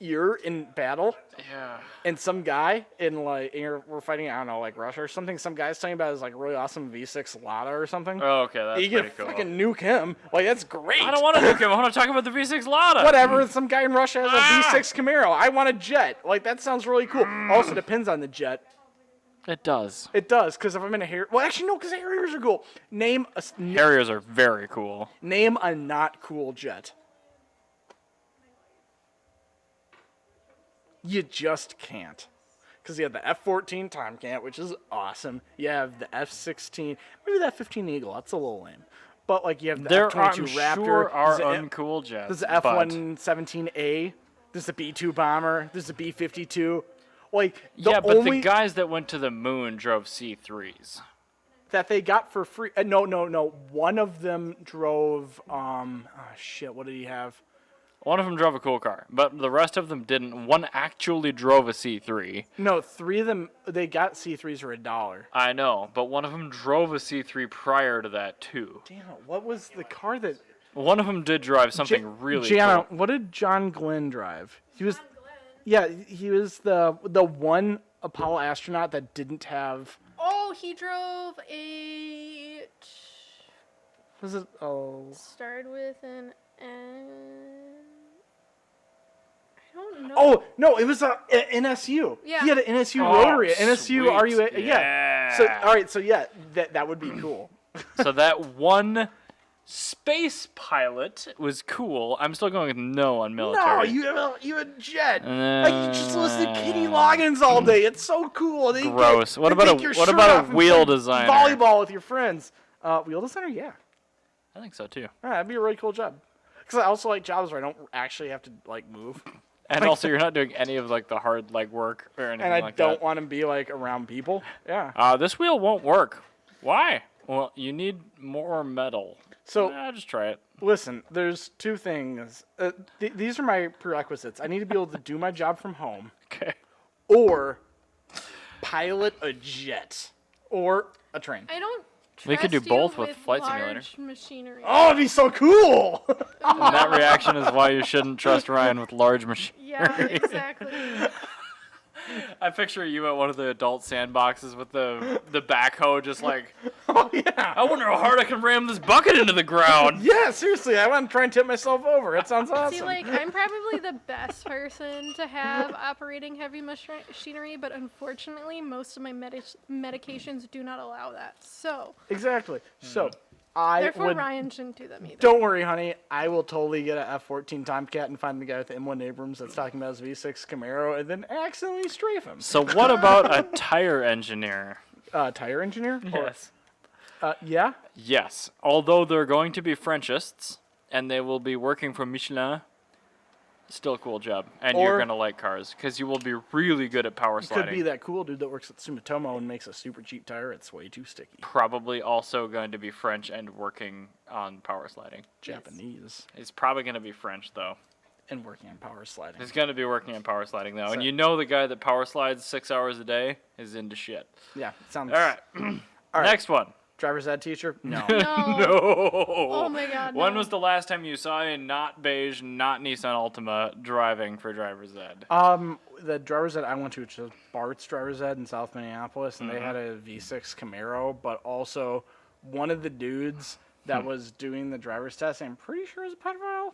B: you're in battle
A: Yeah.
B: and some guy we're fighting, I don't know, like Russia or something, some guy's telling about his like really awesome V6 Lada or something.
A: Oh, okay, that's
B: you
A: pretty
B: can
A: cool.
B: fucking nuke him. Like, that's great.
A: I don't want to nuke him. I want to talk about the V6 Lada.
B: Whatever, some guy in Russia has a V6 Camaro. I want a jet. Like, that sounds really cool. Also, depends on the jet.
A: It does.
B: It does, because if I'm in a Harrier... Well, actually, no, because Harriers are cool. Name
A: Harriers are very cool.
B: Name a not cool jet. You just can't. Because you have the F-14 Tomcat, which is awesome. You have the F-16. Maybe that F-15 Eagle. That's a little lame. but like you have the
A: There
B: F-22
A: I'm
B: Raptor.
A: sure are
B: there's a-
A: uncool jets.
B: There's the
A: but
B: F-117A. There's the B-2 bomber. There's the B-52. Like the
A: yeah, but
B: only
A: the guys that went to the moon drove C3s.
B: that they got for free. No. One of them drove. Shit. What did he have?
A: One of them drove a cool car, but the rest of them didn't. One actually drove a C3.
B: No, 3 of them. They got C3s for $1.
A: I know, but one of them drove a C3 prior to that too.
B: Damn it! What was the car that?
A: One of them did drive something really
B: Gianna,
A: cool.
B: what did John Glenn drive? He was. Yeah, he was the one Apollo astronaut that didn't have.
D: Oh, he drove a.
B: Was it? Oh.
D: Started with an N. I don't know.
B: Oh no! It was a NSU.
D: Yeah.
B: He had an NSU
A: Oh,
B: rotary. NSU
A: sweet.
B: RUA. Yeah. So
A: Yeah.
B: all right. So yeah, that would be cool.
A: So that one space pilot was cool. I'm still going with no on military.
B: No, you had jet. Like you just listen to Kenny Loggins all day. It's so cool. They
A: Gross.
B: Get,
A: What
B: they
A: about
B: take your
A: what
B: shirt
A: about
B: off
A: a
B: and
A: wheel
B: play
A: designer?
B: Volleyball with your friends. Wheel designer, yeah.
A: I think so too.
B: Yeah, that'd be a really cool job. Because I also like jobs where I don't actually have to like move,
A: And also, you're not doing any of like the hard leg work or anything
B: and I
A: like
B: don't
A: that.
B: want to be like around people. Yeah.
A: This wheel won't work. Why? Well, you need more metal.
B: So
A: Just try it.
B: listen, there's 2 things. These are my prerequisites. I need to be able to do my job from home,
A: Okay.
B: or pilot a jet, or a train.
D: I don't.
A: We could do
D: trust you
A: both with Flight
D: large
A: Simulator.
D: Machinery.
B: Oh, it'd be so cool!
A: And that reaction is why you shouldn't trust Ryan with large machines.
D: Yeah, exactly.
A: I picture you at one of the adult sandboxes with the backhoe, just like,
B: Oh yeah.
A: I wonder how hard I can ram this bucket into the ground.
B: Yeah, seriously, I want to try and tip myself over. That sounds awesome.
D: See, like, I'm probably the best person to have operating heavy machinery, but unfortunately, most of my medications do not allow that. So,
B: Exactly. So, I
D: therefore,
B: would.
D: Ryan shouldn't do them either.
B: Don't worry, honey. I will totally get a F-14 Tomcat and find the guy with the M1 Abrams that's talking about his V6 Camaro, and then accidentally strafe him.
A: So what about a tire engineer?
B: Tire engineer?
A: Yes.
B: Yeah.
A: Yes. Although they're going to be Frenchists, and they will be working for Michelin. Still a cool job. And you're
B: Or-
A: going to like cars, because you will be really good at power sliding.
B: Could be that cool dude that works at Sumitomo and makes a super cheap tire. It's way too sticky.
A: Probably also going to be French and working on power sliding.
B: Japanese
A: It's probably going to be French, though.
B: and working on power sliding.
A: He's going to be working on power sliding, though. And
B: So-
A: you know the guy that power slides 6 hours a day is into shit.
B: Yeah, sounds.
A: All right.
B: All right.
A: Next one.
B: Driver's ed teacher? No.
D: No.
A: No.
D: Oh my God,
A: When
D: no.
A: was the last time you saw a not beige, not Nissan Altima driving for driver's ed?
B: The driver's ed I went to, which is Bart's driver's ed in South Minneapolis, and they had
A: Mm-hmm.
B: a V6 Camaro, but also one of the dudes that was doing the driver's test, I'm pretty sure is a pedophile.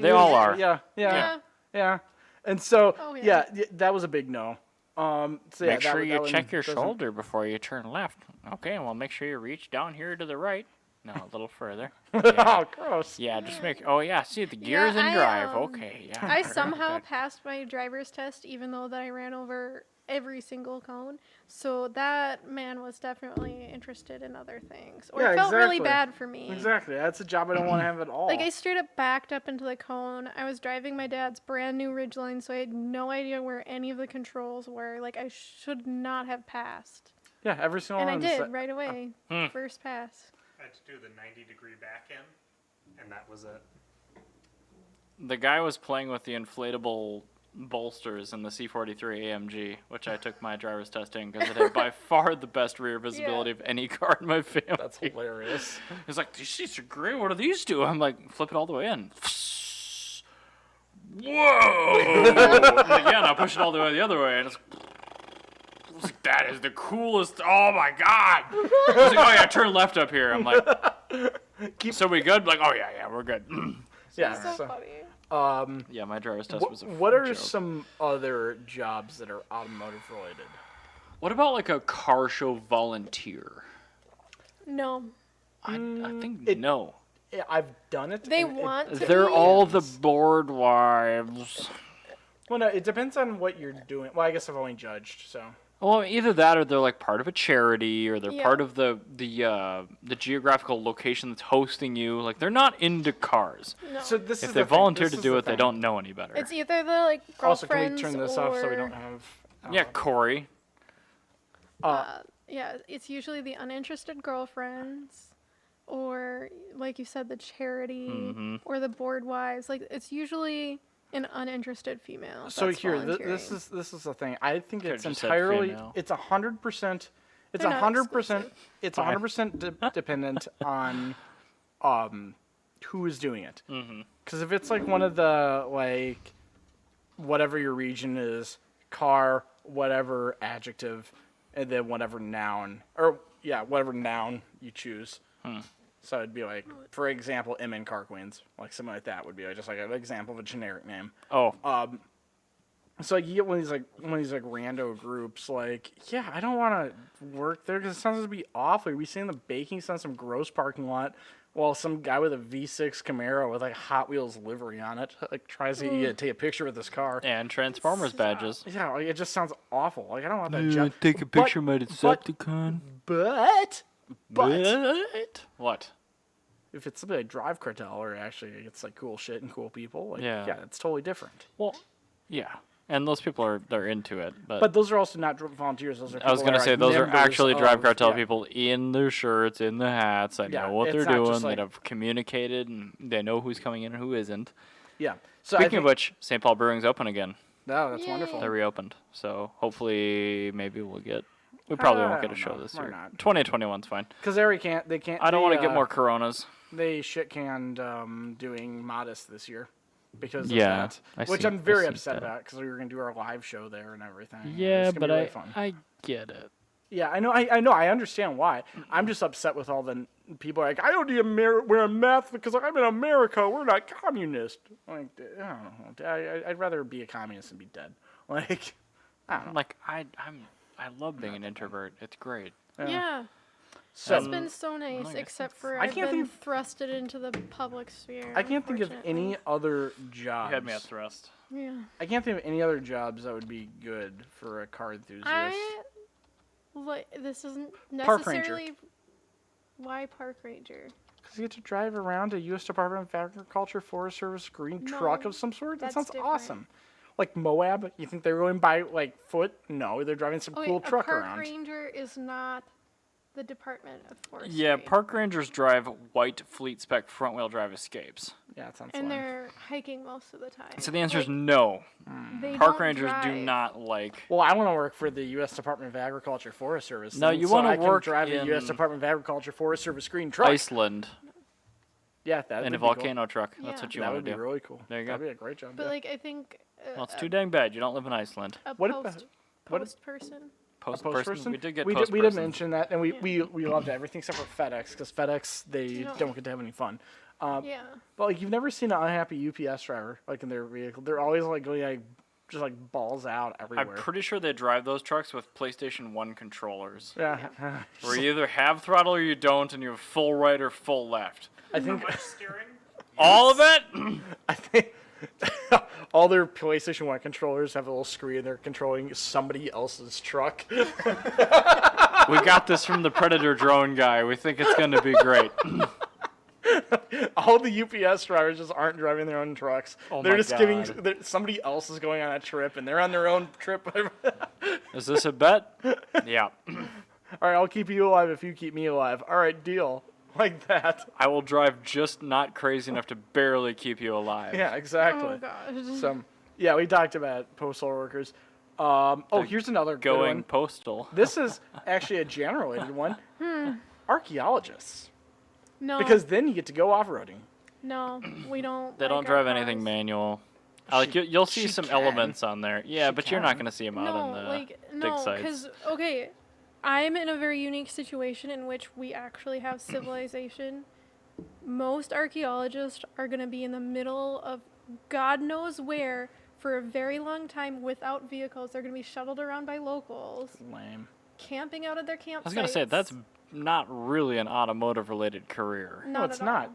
A: They all are.
B: Yeah. And so,
D: Oh, yeah.
B: that was a big no. So yeah,
A: Make sure
B: that
A: you
B: one
A: check your
B: doesn't-
A: shoulder before you turn left. Okay, well, make sure you reach down here to the right. No, a little further.
B: Oh, gross.
A: Yeah, just make. Oh, yeah, see the gears
D: Yeah,
A: in
D: I,
A: drive.
D: um,
A: Okay, yeah.
D: I somehow passed my driver's test, even though that I ran over every single cone. So that man was definitely interested in other things. Or
B: Yeah,
D: it felt really
B: exactly.
D: bad for me.
B: Exactly. That's a job I don't want to have at all.
D: Like, I straight up backed up into the cone. I was driving my dad's brand new Ridgeline, so I had no idea where any of the controls were. Like, I should not have passed.
B: yeah, every single
D: And I
B: one.
D: did right away.
A: Hmm.
D: First pass.
C: I had to do the 90-degree back end, and that was it.
A: The guy was playing with the inflatable bolsters in the C43 AMG, which I took my driver's test in because it had by far the best rear visibility of any car in my family.
B: That's hilarious.
A: He's like, these seats are great. What do these do? I'm like, flip it all the way in. Whoa! I'm like, yeah, now push it all the way the other way. And it's like, that is the coolest. Oh my God. I was like, oh yeah, turn left up here. I'm like, so we good? Like, oh yeah, we're good.
B: Yeah.
D: So
B: So,
D: funny.
A: Yeah, my driver's test was a
B: what are
A: joke.
B: some other jobs that are automotive related?
A: What about like a car show volunteer?
D: No.
A: I think
B: it-
A: no.
B: Yeah, I've done it.
D: They
B: and it-
D: want to
A: They're
D: be.
A: all the bored wives.
B: Well, no, it depends on what you're doing. Well, I guess I've only judged, so.
A: Well, either that or they're like part of a charity or they're
D: Yeah.
A: part of the geographical location that's hosting you. Like they're not into cars.
D: No.
B: So this
A: If
B: is
A: they
B: the thing,
A: volunteer
B: this
A: to
B: is
A: do
B: the
A: it, they
B: thing.
A: don't know any better.
D: It's either the like
B: Also, can we
D: girlfriends
B: turn this
D: or
B: off so we don't have?
A: Yeah, Corey.
D: yeah, it's usually the uninterested girlfriends, or like you said, the charity
A: Mm-hmm.
D: or the bored wives. Like it's usually an uninterested female.
B: So
D: that's
B: here,
D: volunteering.
B: this is the thing. I think
A: Could've
B: it's
A: just said
B: entirely,
A: female.
B: it's 100%, it's
D: They're not
B: 100%,
D: exclusive.
B: it's
A: Fine.
B: 100% dependent on, who is doing it.
A: Mm-hmm.
B: Because if it's like one of the like, whatever your region is, car, whatever adjective, and then whatever noun, or yeah, whatever noun you choose. So it'd be like, for example, MN Car Queens, like something like that would be like, just like an example of a generic name.
A: Oh,
B: So like, you get one of these like rando groups. Like, yeah, I don't want to work there because it sounds to be awful. We see in the baking sun some gross parking lot, while some guy with a V6 Camaro with like Hot Wheels livery on it like tries to take a picture with this car.
A: and Transformers badges.
B: Yeah, like, it just sounds awful. Like I don't want that job.
A: Take a
B: But-
A: picture of my Decepticon.
B: But
A: What?
B: if it's something like Drive Cartel or actually it's like cool shit and cool people, like
A: Yeah.
B: yeah, it's totally different.
A: Well, yeah, and those people they're into it,
B: But those are also not volunteers. Those are
A: I was
B: people
A: gonna
B: that
A: say
B: like
A: those are
B: members
A: actually Drive
B: of-
A: Cartel
B: yeah.
A: people in their shirts, in the hats. That
B: Yeah,
A: know what
B: it's
A: they're
B: not
A: doing.
B: just like-
A: that have communicated, and they know who's coming in and who isn't.
B: Yeah. So
A: Speaking of which, St. Paul Brewing's open again.
B: no, that's
D: Yay.
B: wonderful.
A: They reopened, so hopefully maybe we'll get. We probably
B: I
A: won't get a
B: don't
A: show
B: know.
A: this
B: Why
A: year.
B: not?
A: 2021's fine.
B: Because they can't.
A: I don't want to get
B: uh,
A: more Coronas.
B: They shit canned doing Modest this year because
A: Yeah,
B: of
A: I
B: that, which
A: see-
B: I'm very
A: I see
B: upset
A: that.
B: about because we were gonna do our live show there and everything.
A: Yeah,
B: It's gonna
A: but
B: be really fun.
A: I get it.
B: Yeah, I know. I understand why. I'm just upset with all the people like I don't need to wear a mask because I'm in America. We're not communist. Like I don't know. I'd rather be a communist and be dead. Like I don't know.
A: Like I love being an introvert. It's great.
D: Yeah.
B: So
D: It's been so nice,
A: guess
D: except for
B: I
D: I've
B: can't
D: been
B: think
D: thrusted into the public sphere.
B: I can't think of any
D: unfortunately.
B: other jobs.
A: You had me at thrust.
D: Yeah.
B: I can't think of any other jobs that would be good for a car enthusiast.
D: This isn't
B: Park ranger.
D: necessarily. Why park ranger?
B: Because you get to drive around a U.S. Department of Agriculture Forest Service green truck
D: No,
B: of some sort. That
D: that's
B: sounds
D: different.
B: awesome. Like Moab, you think they're going by like foot? No, they're driving some cool
D: a
B: truck
D: park
B: around.
D: ranger is not the Department of Forestry.
A: Yeah, park rangers drive white fleet spec front wheel drive Escapes.
B: Yeah, that sounds
D: And
B: lame.
D: they're hiking most of the time.
A: So the answer is
D: Like,
A: no.
D: they
A: Park
D: don't
A: rangers do
D: drive.
A: not like.
B: Well, I want to work for the U.S. Department of Agriculture Forest Service.
A: No,
B: then,
A: you
B: so
A: wanna
B: I can
A: work
B: drive a U.S.
A: in
B: Department of Agriculture Forest Service green truck.
A: Iceland
B: Yeah, that
A: in
B: would
A: a
B: be cool.
A: volcano truck. That's
D: Yeah.
A: what you
B: That
A: want
B: would
A: to
B: be
A: do.
B: really cool.
A: There you go.
B: That'd be a great job.
D: But
B: yeah.
D: like I think
A: Well, it's too dang bad. You don't live in Iceland.
D: a
B: What
D: post,
B: what-
D: post person.
A: Post
B: Post
A: person. We did get
B: we
A: post
B: did, we
A: person.
B: did mention that, and we loved everything except for FedEx because FedEx they
D: No.
B: don't get to have any fun.
D: Yeah.
B: But like you've never seen an unhappy UPS driver like in their vehicle. They're always like going like just like balls out
A: I'm
B: everywhere.
A: pretty sure they drive those trucks with PlayStation 1 controllers.
B: Yeah,
A: Where you either have throttle or you don't, and you have full right or full left.
B: I think
C: Much steering?
A: All of it?
B: I think all their PlayStation 1 controllers have a little screen. They're controlling somebody else's truck.
A: We got this from the Predator drone guy. We think it's going to be great.
B: All the UPS drivers just aren't driving their own trucks.
A: Oh
B: they're
A: my
B: just giving
A: God.
B: somebody else is going on a trip and they're on their own trip.
A: Is this a bet? Yeah.
B: All right, I'll keep you alive if you keep me alive. All right, deal. Like that.
A: I will drive just not crazy enough to barely keep you alive.
B: Yeah, exactly.
D: Oh gosh.
B: So, yeah, we talked about postal workers. Here's another good
A: Going
B: one.
A: postal.
B: This is actually a gender-related one. Archaeologists.
D: No.
B: Because then you get to go off-roading.
D: no, we don't.
A: They
D: like
A: don't
B: oh,
D: our
A: drive anything
D: cars.
A: manual. Like you'll see
B: she
A: some
B: can.
A: elements on there. Yeah,
B: She
A: but you're not
B: can.
A: going to see them out
D: No,
A: on the
D: like
A: dig
D: no,
A: sites.
D: because okay, I'm in a very unique situation in which we actually have civilization. Most archaeologists are going to be in the middle of God knows where for a very long time without vehicles. They're going to be shuttled around by locals,
B: Lame.
D: camping out at their campsites.
A: I was going to say, that's not really an automotive-related career.
B: No, it's
D: at
B: not.
D: all.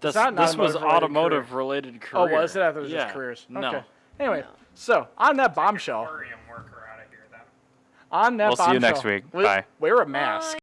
A: This,
B: not an
A: this was
B: automotive-related
A: automotive-related
B: Oh,
A: career.
B: was it? I thought it was
A: yeah.
B: just careers.
A: No.
B: Okay. Anyway, so on that bombshell,
C: Aquarium worker out of here then.
B: On that
A: We'll see you
B: bombshell,
A: next week.
B: wear-
A: Bye.
B: Wear a mask.